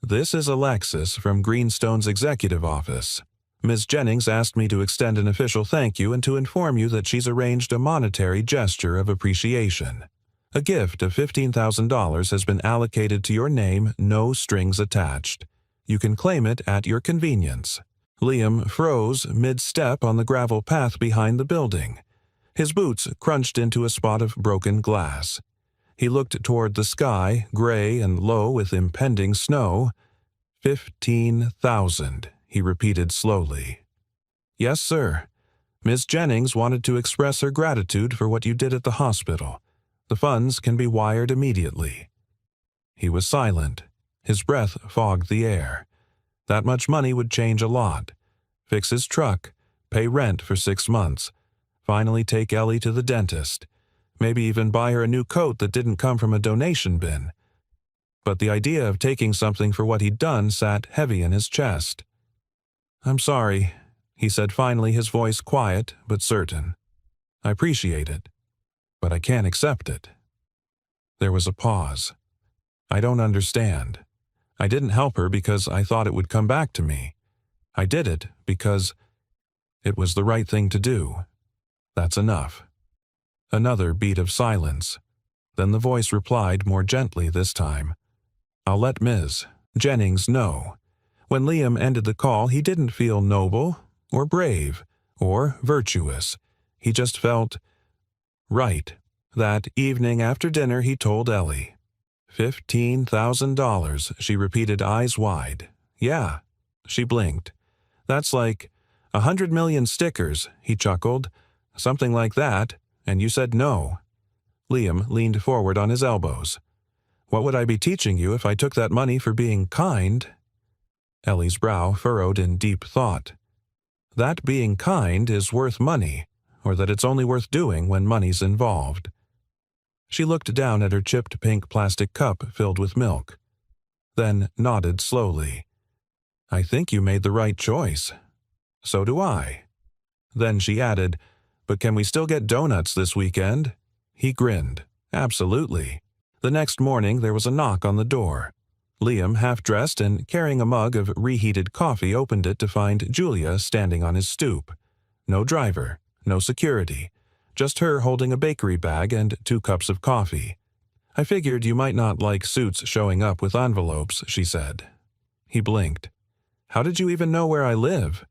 "This is Alexis from Greenstone's executive office. Ms. Jennings asked me to extend an official thank you and to inform you that she's arranged a monetary gesture of appreciation. A gift of $15,000 has been allocated to your name, no strings attached. You can claim it at your convenience." Liam froze mid-step on the gravel path behind the building. His boots crunched into a spot of broken glass. He looked toward the sky, gray and low with impending snow. 15,000, he repeated slowly. "Yes, sir. Miss Jennings wanted to express her gratitude for what you did at the hospital. The funds can be wired immediately." He was silent. His breath fogged the air. That much money would change a lot. Fix his truck, pay rent for 6 months, finally take Ellie to the dentist, maybe even buy her a new coat that didn't come from a donation bin. But the idea of taking something for what he'd done sat heavy in his chest. "I'm sorry," he said finally, his voice quiet but certain. "I appreciate it, but I can't accept it." There was a pause. "I don't understand. I didn't help her because I thought it would come back to me. I did it because it was the right thing to do. That's enough." Another beat of silence. Then the voice replied more gently this time. "I'll let Ms. Jennings know." When Liam ended the call, he didn't feel noble or brave or virtuous. He just felt right. That evening after dinner, he told Ellie. $15,000, she repeated, eyes wide. "Yeah." She blinked. "That's like 100 million stickers," he chuckled. "Something like that, and you said no." Liam leaned forward on his elbows. "What would I be teaching you if I took that money for being kind?" Ellie's brow furrowed in deep thought. "That being kind is worth money, or that it's only worth doing when money's involved." She looked down at her chipped pink plastic cup filled with milk, then nodded slowly. "I think you made the right choice." "So do I." Then she added, "But can we still get donuts this weekend?" He grinned. "Absolutely." The next morning there was a knock on the door. Liam, half-dressed and carrying a mug of reheated coffee, opened it to find Julia standing on his stoop. No driver, no security, just her holding a bakery bag and 2 cups of coffee. "I figured you might not like suits showing up with envelopes," she said. He blinked. "How did you even know where I live?"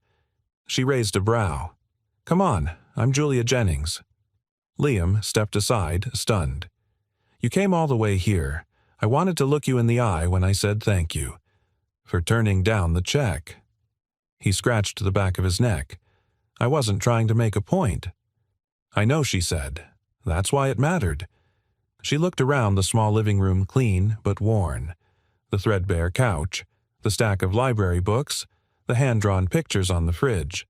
She raised a brow. "Come on, I'm Julia Jennings." Liam stepped aside, stunned. "You came all the way here. I wanted to look you in the eye when I said thank you. For turning down the check." He scratched the back of his neck. "I wasn't trying to make a point." "I know," she said. "That's why it mattered." She looked around the small living room, clean but worn. The threadbare couch, the stack of library books, the hand-drawn pictures on the fridge.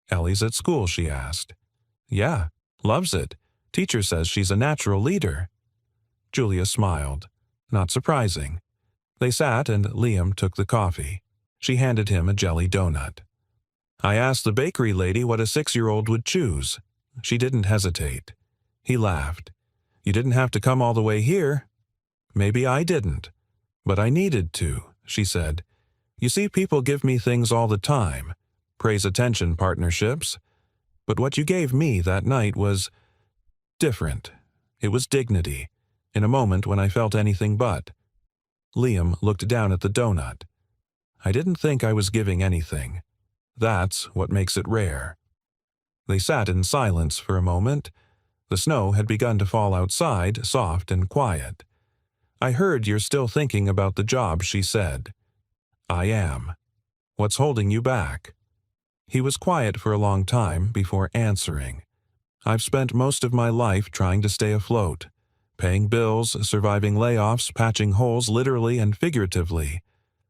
"Ellie's at school?" she asked. "Yeah, loves it. Teacher says she's a natural leader." Julia smiled. Not surprising. They sat and Liam took the coffee. She handed him a jelly donut. "I asked the bakery lady what a 6-year-old would choose. She didn't hesitate." He laughed. "You didn't have to come all the way here." "Maybe I didn't. But I needed to," she said. "You see, people give me things all the time. Praise attention partnerships. But what you gave me that night was different. It was dignity, in a moment when I felt anything but." Liam looked down at the donut. "I didn't think I was giving anything. That's what makes it rare." They sat in silence for a moment. The snow had begun to fall outside, soft and quiet. "I heard you're still thinking about the job," she said. "I am. What's holding you back?" He was quiet for a long time before answering. "I've spent most of my life trying to stay afloat. Paying bills, surviving layoffs, patching holes literally and figuratively.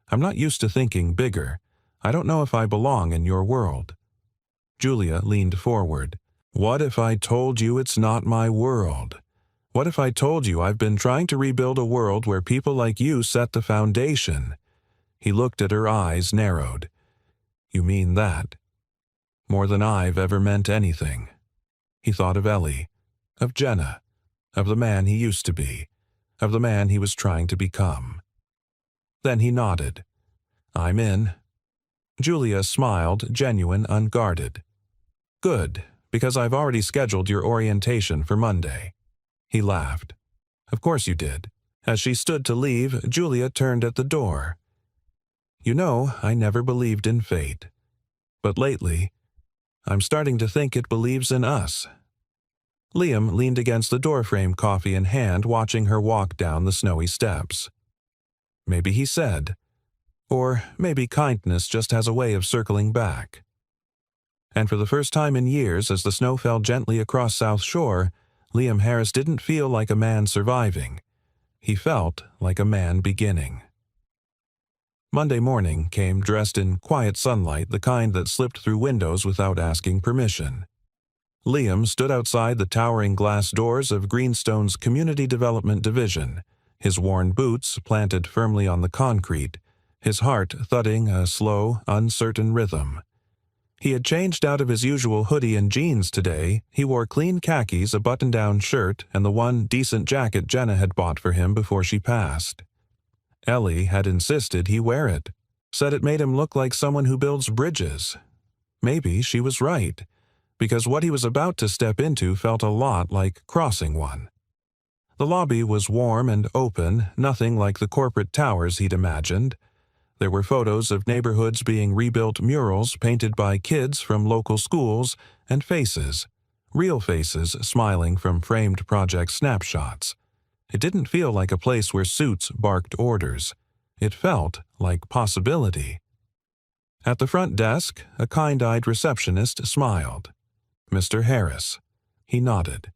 I'm not used to thinking bigger. I don't know if I belong in your world." Julia leaned forward. What if I told you it's not my world? What if I told you I've been trying to rebuild a world where people like you set the foundation? He looked at her, eyes narrowed. You mean that? More than I've ever meant anything. He thought of Ellie, of Jenna, of the man he used to be, of the man he was trying to become. Then he nodded. I'm in. Julia smiled, genuine, unguarded. Good, because I've already scheduled your orientation for Monday. He laughed. Of course you did. As she stood to leave, Julia turned at the door. You know, I never believed in fate. But lately, I'm starting to think it believes in us. Liam leaned against the doorframe, coffee in hand, watching her walk down the snowy steps. Maybe he said. Or maybe kindness just has a way of circling back. And for the first time in years, as the snow fell gently across South Shore, Liam Harris didn't feel like a man surviving. He felt like a man beginning. Monday morning came dressed in quiet sunlight, the kind that slipped through windows without asking permission. Liam stood outside the towering glass doors of Greenstone's Community Development Division, his worn boots planted firmly on the concrete, his heart thudding a slow, uncertain rhythm. He had changed out of his usual hoodie and jeans today. He wore clean khakis, a button-down shirt, and the one decent jacket Jenna had bought for him before she passed. Ellie had insisted he wear it, said it made him look like someone who builds bridges. Maybe she was right, because what he was about to step into felt a lot like crossing one. The lobby was warm and open, nothing like the corporate towers he'd imagined. There were photos of neighborhoods being rebuilt, murals painted by kids from local schools, and faces, real faces smiling from framed project snapshots. It didn't feel like a place where suits barked orders. It felt like possibility. At the front desk, a kind-eyed receptionist smiled. Mr. Harris. He nodded.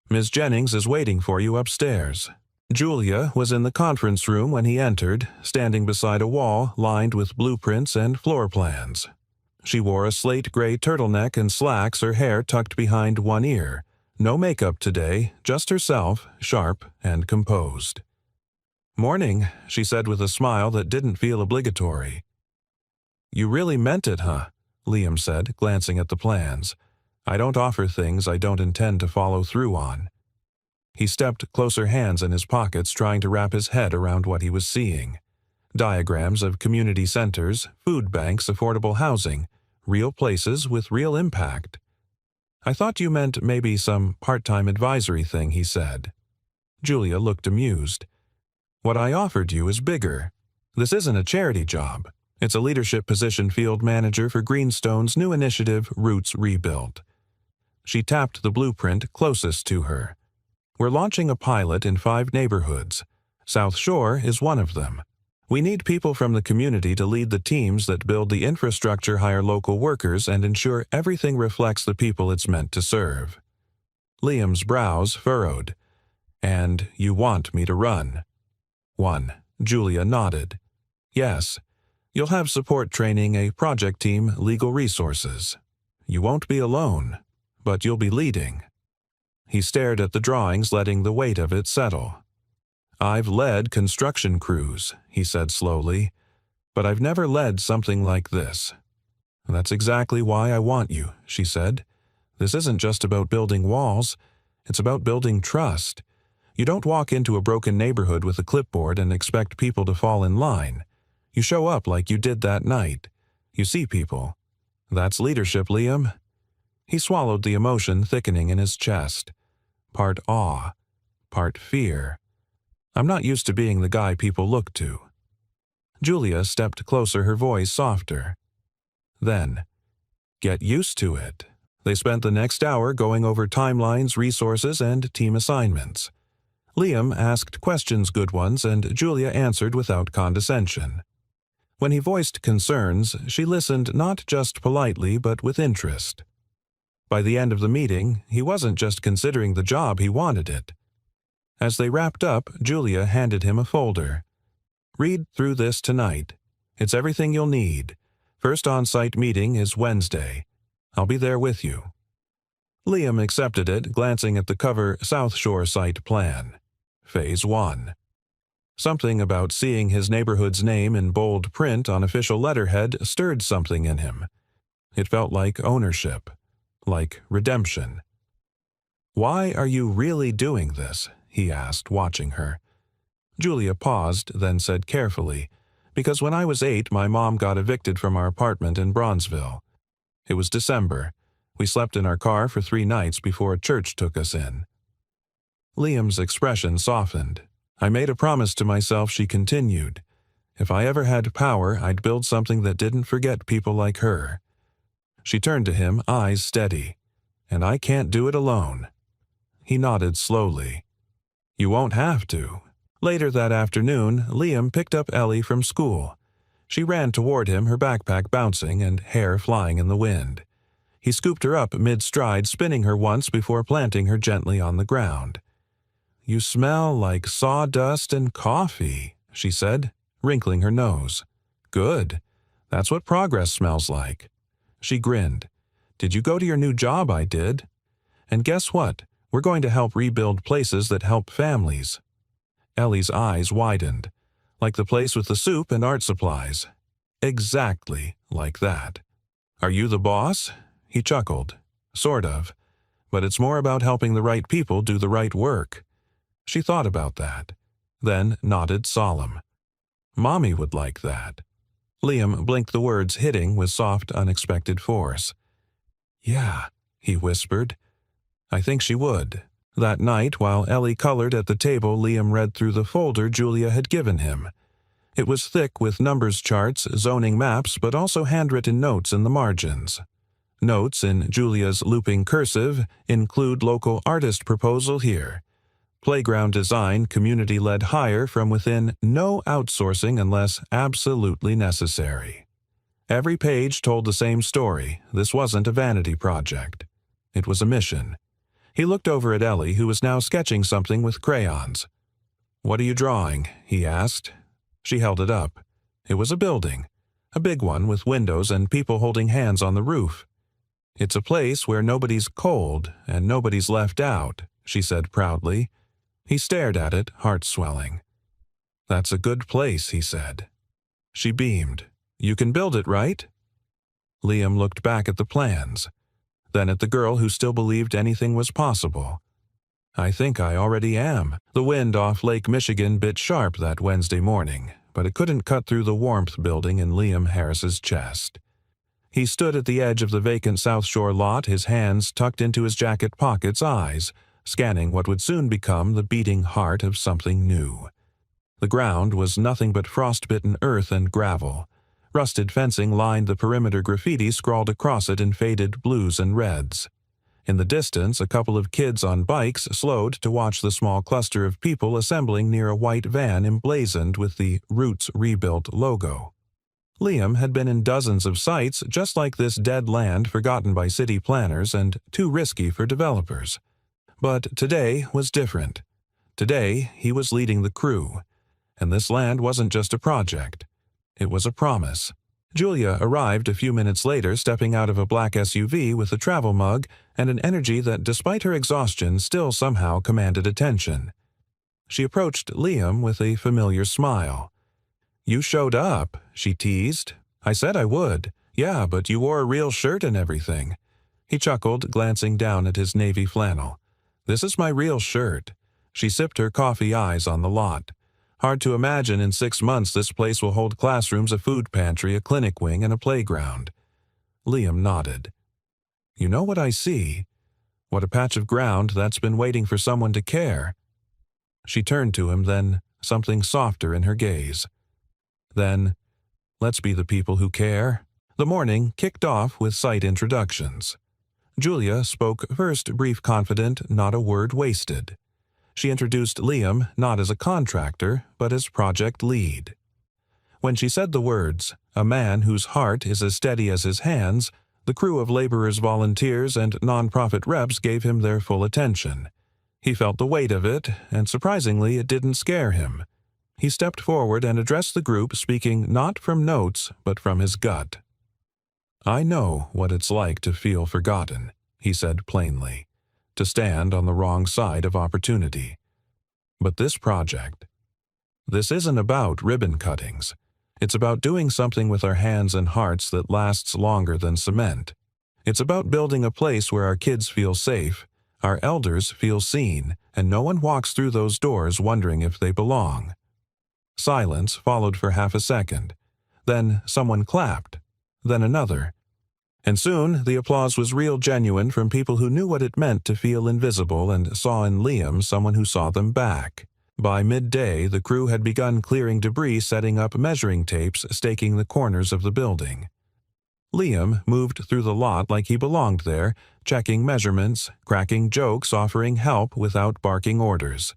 Ms. Jennings is waiting for you upstairs. Julia was in the conference room when he entered, standing beside a wall lined with blueprints and floor plans. She wore a slate-gray turtleneck and slacks, her hair tucked behind one ear. No makeup today, just herself, sharp and composed. Morning, she said with a smile that didn't feel obligatory. You really meant it, huh? Liam said, glancing at the plans. I don't offer things I don't intend to follow through on. He stepped closer, hands in his pockets, trying to wrap his head around what he was seeing. Diagrams of community centers, food banks, affordable housing, real places with real impact. I thought you meant maybe some part-time advisory thing, he said. Julia looked amused. What I offered you is bigger. This isn't a charity job. It's a leadership position, field manager for Greenstone's new initiative, Roots Rebuilt. She tapped the blueprint closest to her. We're launching a pilot in 5 neighborhoods. South Shore is one of them. We need people from the community to lead the teams that build the infrastructure, hire local workers, and ensure everything reflects the people it's meant to serve. Liam's brows furrowed. And you want me to run? 1. Julia nodded. Yes. You'll have support training, a project team, legal resources. You won't be alone, but you'll be leading. He stared at the drawings, letting the weight of it settle. I've led construction crews, he said slowly, but I've never led something like this. That's exactly why I want you, she said. This isn't just about building walls. It's about building trust. You don't walk into a broken neighborhood with a clipboard and expect people to fall in line. You show up like you did that night. You see people. That's leadership, Liam. He swallowed, the emotion thickening in his chest. Part awe, part fear. I'm not used to being the guy people look to. Julia stepped closer, her voice softer. Then, get used to it. They spent the next hour going over timelines, resources, and team assignments. Liam asked questions, good ones, and Julia answered without condescension. When he voiced concerns, she listened not just politely but with interest. By the end of the meeting, he wasn't just considering the job, he wanted it. As they wrapped up, Julia handed him a folder. Read through this tonight. It's everything you'll need. First on-site meeting is Wednesday. I'll be there with you. Liam accepted it, glancing at the cover South Shore site plan. Phase 1. Something about seeing his neighborhood's name in bold print on official letterhead stirred something in him. It felt like ownership, like redemption. "Why are you really doing this?" he asked, watching her. Julia paused, then said carefully, "Because when I was 8, my mom got evicted from our apartment in Bronzeville. It was December. We slept in our car for 3 nights before a church took us in." Liam's expression softened. "I made a promise to myself," she continued. "If I ever had power, I'd build something that didn't forget people like her." She turned to him, eyes steady. "And I can't do it alone." He nodded slowly. "You won't have to." Later that afternoon, Liam picked up Ellie from school. She ran toward him, her backpack bouncing and hair flying in the wind. He scooped her up mid-stride, spinning her once before planting her gently on the ground. "You smell like sawdust and coffee," she said, wrinkling her nose. "Good. That's what progress smells like." She grinned. "Did you go to your new job?" "I did. And guess what? We're going to help rebuild places that help families." Ellie's eyes widened. "Like the place with the soup and art supplies." "Exactly like that." "Are you the boss?" He chuckled. "Sort of. But it's more about helping the right people do the right work." She thought about that, then nodded solemn. "Mommy would like that." Liam blinked, the words hitting with soft, unexpected force. "Yeah," he whispered. "I think she would." That night, while Ellie colored at the table, Liam read through the folder Julia had given him. It was thick with numbers charts, zoning maps, but also handwritten notes in the margins. Notes in Julia's looping cursive include local artist proposal here. Playground design, community-led hire from within, no outsourcing unless absolutely necessary. Every page told the same story. This wasn't a vanity project. It was a mission. He looked over at Ellie, who was now sketching something with crayons. "What are you drawing?" he asked. She held it up. It was a building, a big one with windows and people holding hands on the roof. "It's a place where nobody's cold and nobody's left out," she said proudly. He stared at it, heart swelling. "That's a good place," he said. She beamed. "You can build it, right?" Liam looked back at the plans, then at the girl who still believed anything was possible. "I think I already am." The wind off Lake Michigan bit sharp that Wednesday morning, but it couldn't cut through the warmth building in Liam Harris's chest. He stood at the edge of the vacant South Shore lot, his hands tucked into his jacket pockets, eyes scanning what would soon become the beating heart of something new. The ground was nothing but frost-bitten earth and gravel. Rusted fencing lined the perimeter, graffiti scrawled across it in faded blues and reds. In the distance, a couple of kids on bikes slowed to watch the small cluster of people assembling near a white van emblazoned with the Roots Rebuilt logo. Liam had been in dozens of sites just like this, dead land forgotten by city planners and too risky for developers. But today was different. Today, he was leading the crew. And this land wasn't just a project. It was a promise. Julia arrived a few minutes later, stepping out of a black SUV with a travel mug and an energy that, despite her exhaustion, still somehow commanded attention. She approached Liam with a familiar smile. "You showed up," she teased. "I said I would. Yeah, but you wore a real shirt and everything." He chuckled, glancing down at his navy flannel. "This is my real shirt." She sipped her coffee, eyes on the lot. "Hard to imagine in 6 months this place will hold classrooms, a food pantry, a clinic wing, and a playground." Liam nodded. "You know what I see? What a patch of ground that's been waiting for someone to care." She turned to him, then something softer in her gaze. "Then, let's be the people who care." The morning kicked off with site introductions. Julia spoke first, brief, confident, not a word wasted. She introduced Liam not as a contractor, but as project lead. When she said the words, "a man whose heart is as steady as his hands," the crew of laborers, volunteers, and nonprofit reps gave him their full attention. He felt the weight of it, and surprisingly, it didn't scare him. He stepped forward and addressed the group, speaking not from notes, but from his gut. "I know what it's like to feel forgotten," he said plainly, to stand on the wrong side of opportunity. But this project, this isn't about ribbon cuttings. It's about doing something with our hands and hearts that lasts longer than cement. It's about building a place where our kids feel safe, our elders feel seen, and no one walks through those doors wondering if they belong. Silence followed for half a second. Then someone clapped. Then another. And soon the applause was real genuine from people who knew what it meant to feel invisible and saw in Liam someone who saw them back. By midday, the crew had begun clearing debris, setting up measuring tapes, staking the corners of the building. Liam moved through the lot like he belonged there, checking measurements, cracking jokes, offering help without barking orders.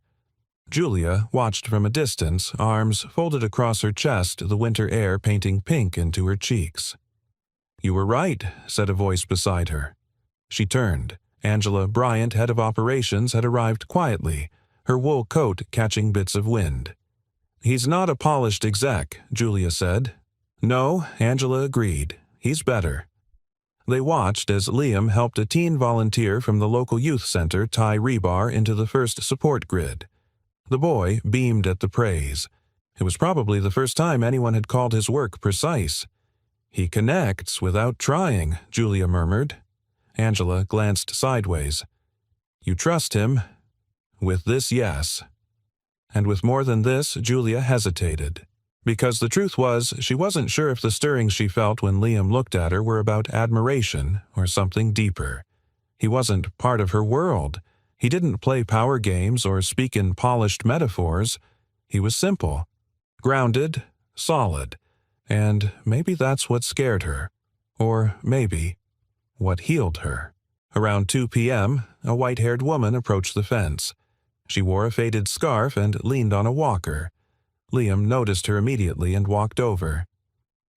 Julia watched from a distance, arms folded across her chest, the winter air painting pink into her cheeks. "You were right," said a voice beside her. She turned. Angela Bryant, head of operations, had arrived quietly, her wool coat catching bits of wind. "He's not a polished exec," Julia said. "No," Angela agreed. "He's better." They watched as Liam helped a teen volunteer from the local youth center tie rebar into the first support grid. The boy beamed at the praise. It was probably the first time anyone had called his work precise. "He connects without trying," Julia murmured. Angela glanced sideways. "You trust him?" "With this, yes." And with more than this, Julia hesitated. Because the truth was, she wasn't sure if the stirrings she felt when Liam looked at her were about admiration or something deeper. He wasn't part of her world. He didn't play power games or speak in polished metaphors. He was simple, grounded, solid. And maybe that's what scared her. Or maybe what healed her. Around 2 p.m., a white-haired woman approached the fence. She wore a faded scarf and leaned on a walker. Liam noticed her immediately and walked over.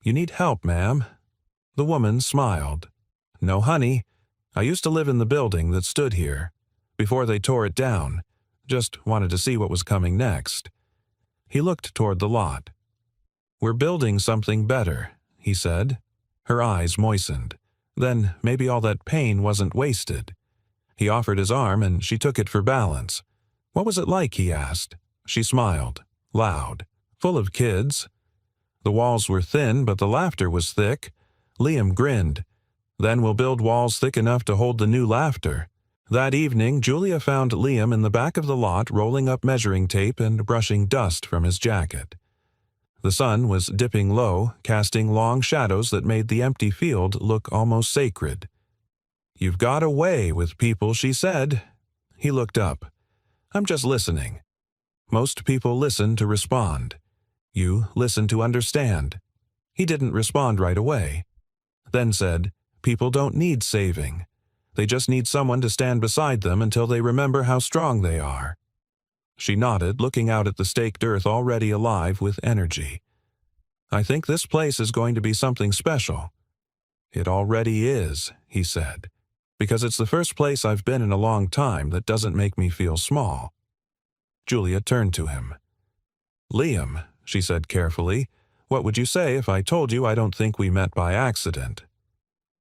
"You need help, ma'am." The woman smiled. "No, honey. I used to live in the building that stood here. Before they tore it down. Just wanted to see what was coming next." He looked toward the lot. "We're building something better," he said. Her eyes moistened. Then maybe all that pain wasn't wasted. He offered his arm and she took it for balance. "What was it like?" he asked. She smiled. Loud. Full of kids. The walls were thin, but the laughter was thick. Liam grinned. "Then we'll build walls thick enough to hold the new laughter." That evening, Julia found Liam in the back of the lot rolling up measuring tape and brushing dust from his jacket. The sun was dipping low, casting long shadows that made the empty field look almost sacred. "You've got a way with people," she said. He looked up. "I'm just listening." Most people listen to respond. You listen to understand. He didn't respond right away. Then said, "People don't need saving. They just need someone to stand beside them until they remember how strong they are." She nodded, looking out at the staked earth already alive with energy. "I think this place is going to be something special." "It already is," he said, "because it's the first place I've been in a long time that doesn't make me feel small." Julia turned to him. "Liam," she said carefully, "what would you say if I told you I don't think we met by accident?"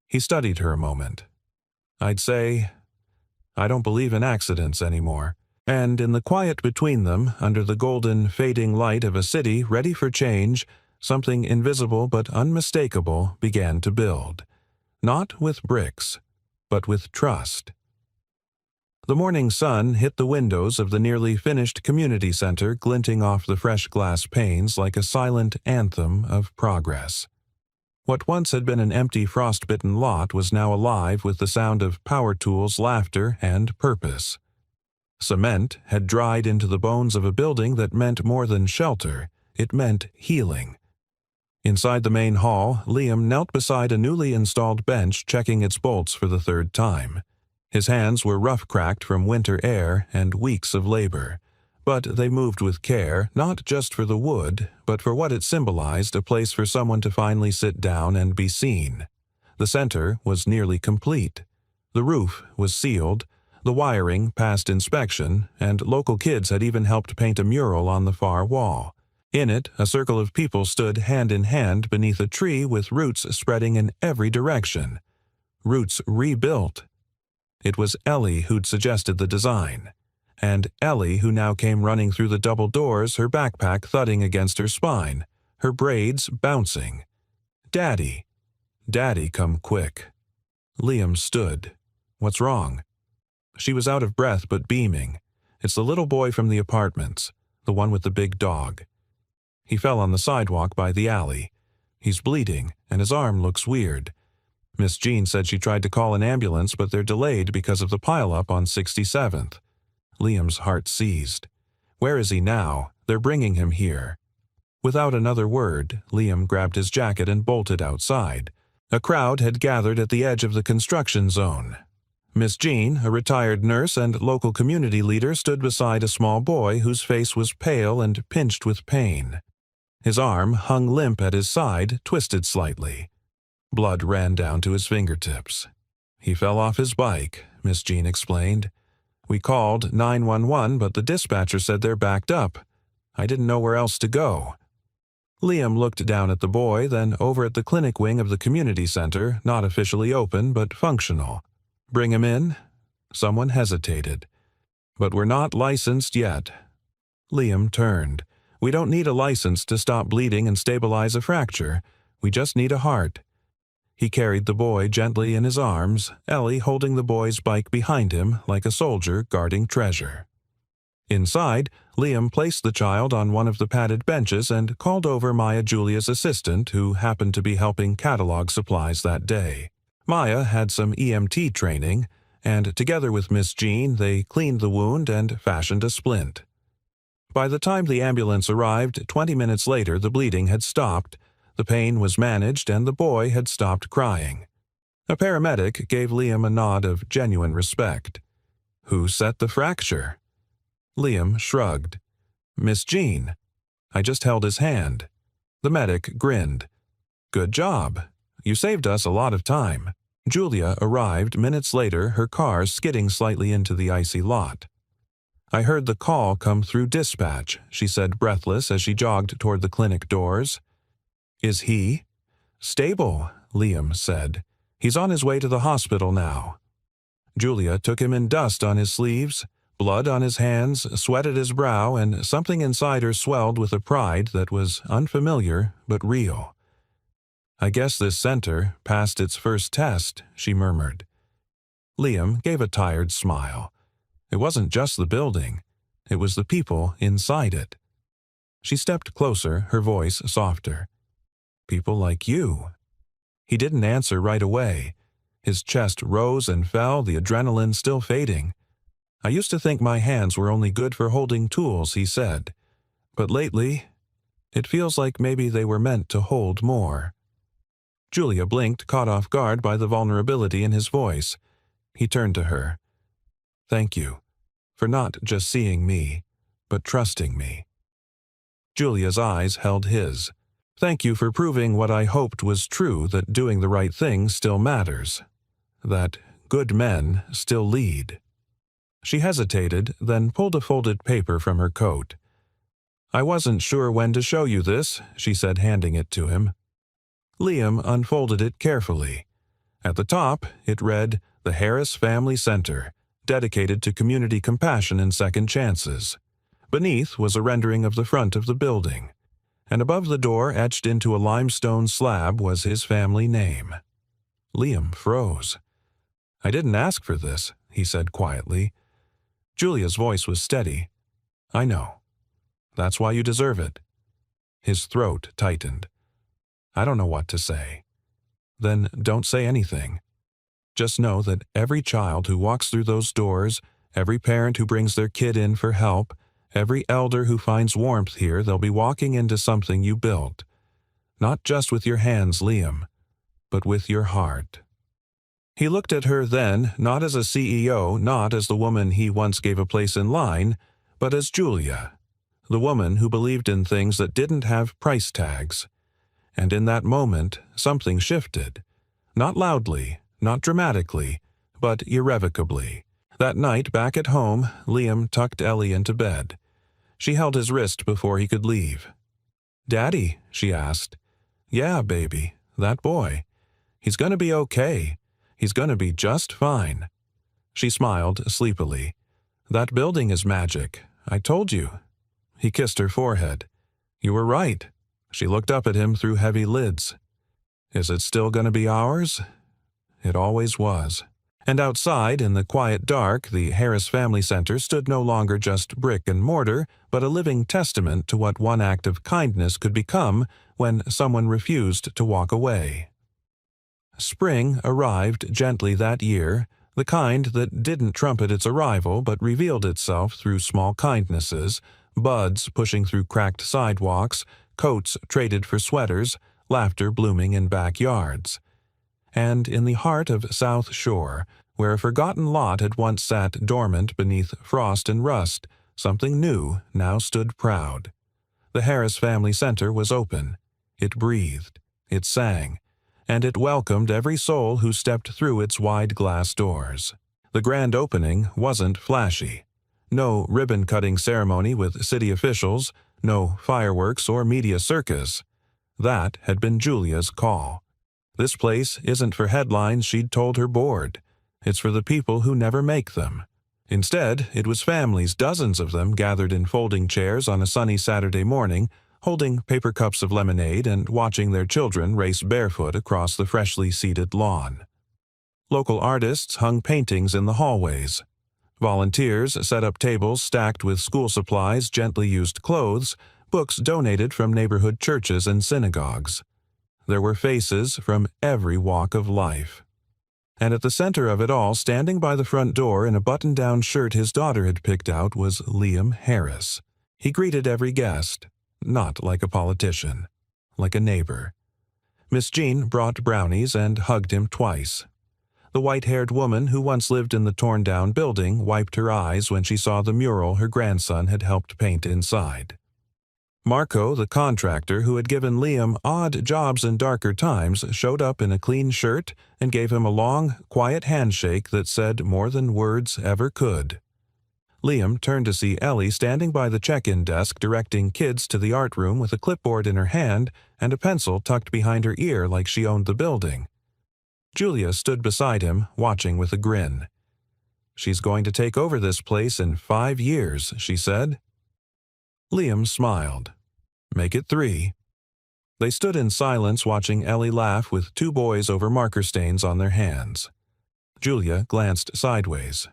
He studied her a moment. "I'd say, I don't believe in accidents anymore." And in the quiet between them, under the golden, fading light of a city ready for change, something invisible but unmistakable began to build. Not with bricks, but with trust. The morning sun hit the windows of the nearly finished community center, glinting off the fresh glass panes like a silent anthem of progress. What once had been an empty frost-bitten lot was now alive with the sound of power tools, laughter, and purpose. Cement had dried into the bones of a building that meant more than shelter. It meant healing. Inside the main hall, Liam knelt beside a newly installed bench, checking its bolts for the third time. His hands were rough-cracked from winter air and weeks of labor, but they moved with care, not just for the wood, but for what it symbolized, a place for someone to finally sit down and be seen. The center was nearly complete. The roof was sealed, the wiring passed inspection, and local kids had even helped paint a mural on the far wall. In it, a circle of people stood hand in hand beneath a tree with roots spreading in every direction. Roots rebuilt. It was Ellie who'd suggested the design, and Ellie who now came running through the double doors, her backpack thudding against her spine, her braids bouncing. "Daddy! Daddy, come quick." Liam stood. "What's wrong?" She was out of breath but beaming. "It's the little boy from the apartments, the one with the big dog. He fell on the sidewalk by the alley. He's bleeding, and his arm looks weird. Miss Jean said she tried to call an ambulance, but they're delayed because of the pileup on 67th. Liam's heart seized. "Where is he now? They're bringing him here." Without another word, Liam grabbed his jacket and bolted outside. A crowd had gathered at the edge of the construction zone. Miss Jean, a retired nurse and local community leader, stood beside a small boy whose face was pale and pinched with pain. His arm hung limp at his side, twisted slightly. Blood ran down to his fingertips. "He fell off his bike," Miss Jean explained. "We called 911, but the dispatcher said they're backed up. I didn't know where else to go." Liam looked down at the boy, then over at the clinic wing of the community center, not officially open but functional. "Bring him in?" Someone hesitated. "But we're not licensed yet." Liam turned. "We don't need a license to stop bleeding and stabilize a fracture. We just need a heart." He carried the boy gently in his arms, Ellie holding the boy's bike behind him like a soldier guarding treasure. Inside, Liam placed the child on one of the padded benches and called over Maya Julia's assistant, who happened to be helping catalog supplies that day. Maya had some EMT training, and together with Miss Jean, they cleaned the wound and fashioned a splint. By the time the ambulance arrived, 20 minutes later, the bleeding had stopped, the pain was managed, and the boy had stopped crying. A paramedic gave Liam a nod of genuine respect. "Who set the fracture?" Liam shrugged. "Miss Jean." I just held his hand. The medic grinned. "Good job. You saved us a lot of time." Julia arrived minutes later, her car skidding slightly into the icy lot. "I heard the call come through dispatch," she said, breathless, as she jogged toward the clinic doors. "Is he?" "Stable," Liam said. "He's on his way to the hospital now." Julia took him in, dust on his sleeves, blood on his hands, sweat at his brow, and something inside her swelled with a pride that was unfamiliar but real. "I guess this center passed its first test," she murmured. Liam gave a tired smile. It wasn't just the building. It was the people inside it. She stepped closer, her voice softer. "People like you." He didn't answer right away. His chest rose and fell, the adrenaline still fading. "I used to think my hands were only good for holding tools," he said. "But lately, it feels like maybe they were meant to hold more." Julia blinked, caught off guard by the vulnerability in his voice. He turned to her. "Thank you, for not just seeing me, but trusting me." Julia's eyes held his. "Thank you for proving what I hoped was true, that doing the right thing still matters. That good men still lead." She hesitated, then pulled a folded paper from her coat. "I wasn't sure when to show you this," she said, handing it to him. Liam unfolded it carefully. At the top, it read, "The Harris Family Center, dedicated to community compassion and second chances." Beneath was a rendering of the front of the building, and above the door, etched into a limestone slab, was his family name. Liam froze. "I didn't ask for this," he said quietly. Julia's voice was steady. "I know. That's why you deserve it." His throat tightened. "I don't know what to say." "Then don't say anything. Just know that every child who walks through those doors, every parent who brings their kid in for help, every elder who finds warmth here, they'll be walking into something you built. Not just with your hands, Liam, but with your heart." He looked at her then, not as a CEO, not as the woman he once gave a place in line, but as Julia, the woman who believed in things that didn't have price tags. And in that moment, something shifted. Not loudly, not dramatically, but irrevocably. That night, back at home, Liam tucked Ellie into bed. She held his wrist before he could leave. "Daddy?" she asked. "Yeah, baby, that boy. He's gonna be okay. He's gonna be just fine." She smiled sleepily. "That building is magic. I told you." He kissed her forehead. "You were right." She looked up at him through heavy lids. "Is it still going to be ours?" It always was. And outside, in the quiet dark, the Harris Family Center stood no longer just brick and mortar, but a living testament to what one act of kindness could become when someone refused to walk away. Spring arrived gently that year, the kind that didn't trumpet its arrival but revealed itself through small kindnesses, buds pushing through cracked sidewalks, coats traded for sweaters, laughter blooming in backyards. And in the heart of South Shore, where a forgotten lot had once sat dormant beneath frost and rust, something new now stood proud. The Harris Family Center was open. It breathed. It sang. And it welcomed every soul who stepped through its wide glass doors. The grand opening wasn't flashy. No ribbon-cutting ceremony with city officials, no fireworks or media circus. That had been Julia's call. This place isn't for headlines she'd told her board. It's for the people who never make them. Instead, it was families, dozens of them, gathered in folding chairs on a sunny Saturday morning, holding paper cups of lemonade and watching their children race barefoot across the freshly seeded lawn. Local artists hung paintings in the hallways. Volunteers set up tables stacked with school supplies, gently used clothes, books donated from neighborhood churches and synagogues. There were faces from every walk of life. And at the center of it all, standing by the front door in a button-down shirt his daughter had picked out, was Liam Harris. He greeted every guest, not like a politician, like a neighbor. Miss Jean brought brownies and hugged him twice. The white-haired woman who once lived in the torn-down building wiped her eyes when she saw the mural her grandson had helped paint inside. Marco, the contractor who had given Liam odd jobs in darker times, showed up in a clean shirt and gave him a long, quiet handshake that said more than words ever could. Liam turned to see Ellie standing by the check-in desk directing kids to the art room with a clipboard in her hand and a pencil tucked behind her ear like she owned the building. Julia stood beside him, watching with a grin. "She's going to take over this place in 5 years," she said. Liam smiled. "Make it 3. They stood in silence watching Ellie laugh with 2 boys over marker stains on their hands. Julia glanced sideways.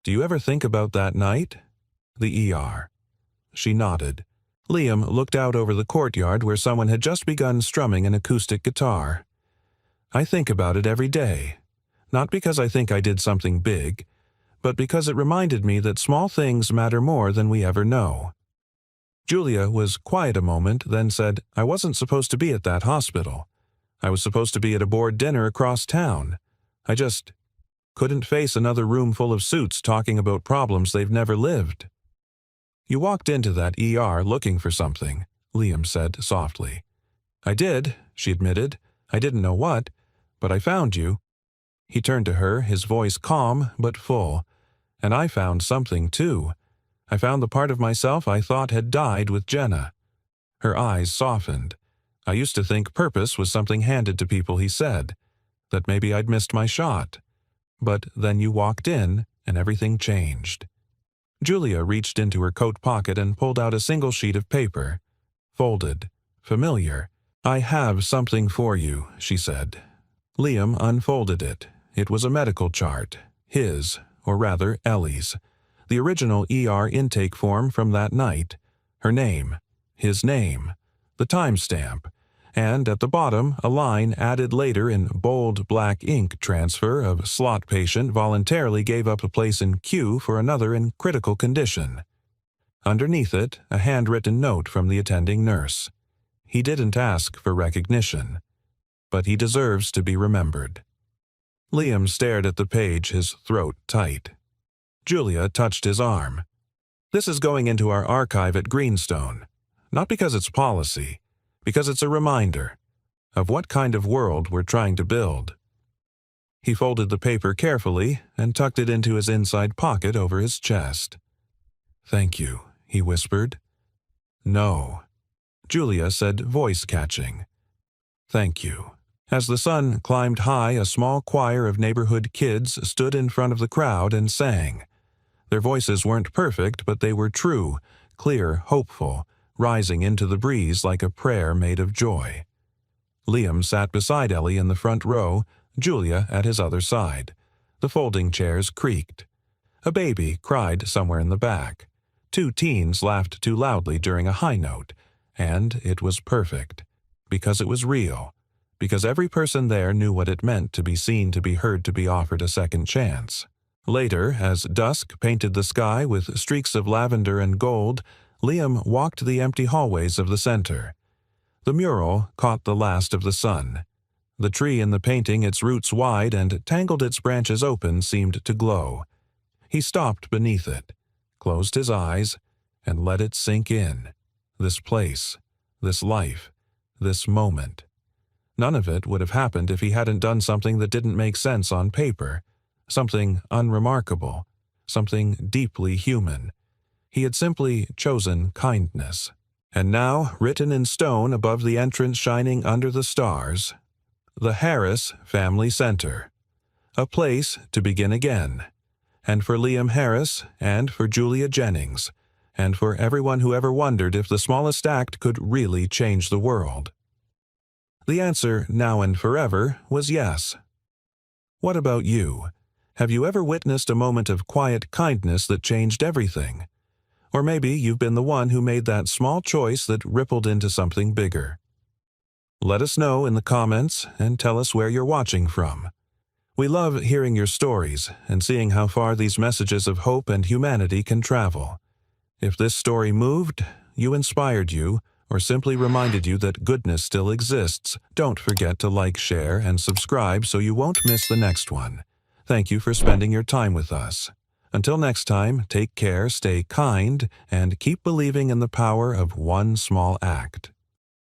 "Do you ever think about that night?" The ER. She nodded. Liam looked out over the courtyard where someone had just begun strumming an acoustic guitar. "I think about it every day. Not because I think I did something big, but because it reminded me that small things matter more than we ever know." Julia was quiet a moment, then said, "I wasn't supposed to be at that hospital. I was supposed to be at a board dinner across town. I just couldn't face another room full of suits talking about problems they've never lived." "You walked into that ER looking for something," Liam said softly. "I did," she admitted. "I didn't know what, but I found you." He turned to her, his voice calm but full. "And I found something, too. I found the part of myself I thought had died with Jenna." Her eyes softened. "I used to think purpose was something handed to people," he said. "That maybe I'd missed my shot. But then you walked in, and everything changed." Julia reached into her coat pocket and pulled out a single sheet of paper. Folded. Familiar. "I have something for you," she said. Liam unfolded it. It was a medical chart. His, or rather Ellie's. The original ER intake form from that night. Her name. His name. The timestamp. And at the bottom, a line added later in bold black ink transfer of slot patient voluntarily gave up a place in queue for another in critical condition. Underneath it, a handwritten note from the attending nurse. He didn't ask for recognition, but he deserves to be remembered. Liam stared at the page, his throat tight. Julia touched his arm. "This is going into our archive at Greenstone. Not because it's policy, because it's a reminder of what kind of world we're trying to build." He folded the paper carefully and tucked it into his inside pocket over his chest. "Thank you," he whispered. "No," Julia said, voice catching. "Thank you." As the sun climbed high, a small choir of neighborhood kids stood in front of the crowd and sang. Their voices weren't perfect, but they were true, clear, hopeful, rising into the breeze like a prayer made of joy. Liam sat beside Ellie in the front row, Julia at his other side. The folding chairs creaked. A baby cried somewhere in the back. 2 teens laughed too loudly during a high note, and it was perfect. Because it was real. Because every person there knew what it meant to be seen, to be heard, to be offered a second chance. Later, as dusk painted the sky with streaks of lavender and gold, Liam walked the empty hallways of the center. The mural caught the last of the sun. The tree in the painting, its roots wide and tangled its branches open, seemed to glow. He stopped beneath it, closed his eyes, and let it sink in. This place, this life, this moment. None of it would have happened if he hadn't done something that didn't make sense on paper, something unremarkable, something deeply human. He had simply chosen kindness. And now, written in stone above the entrance shining under the stars, the Harris Family Center. A place to begin again. And for Liam Harris, and for Julia Jennings, and for everyone who ever wondered if the smallest act could really change the world. The answer, now and forever, was yes. What about you? Have you ever witnessed a moment of quiet kindness that changed everything? Or maybe you've been the one who made that small choice that rippled into something bigger. Let us know in the comments and tell us where you're watching from. We love hearing your stories and seeing how far these messages of hope and humanity can travel. If this story moved you, inspired you, or simply reminded you that goodness still exists, don't forget to like, share, and subscribe so you won't miss the next one. Thank you for spending your time with us. Until next time, take care, stay kind, and keep believing in the power of one small act.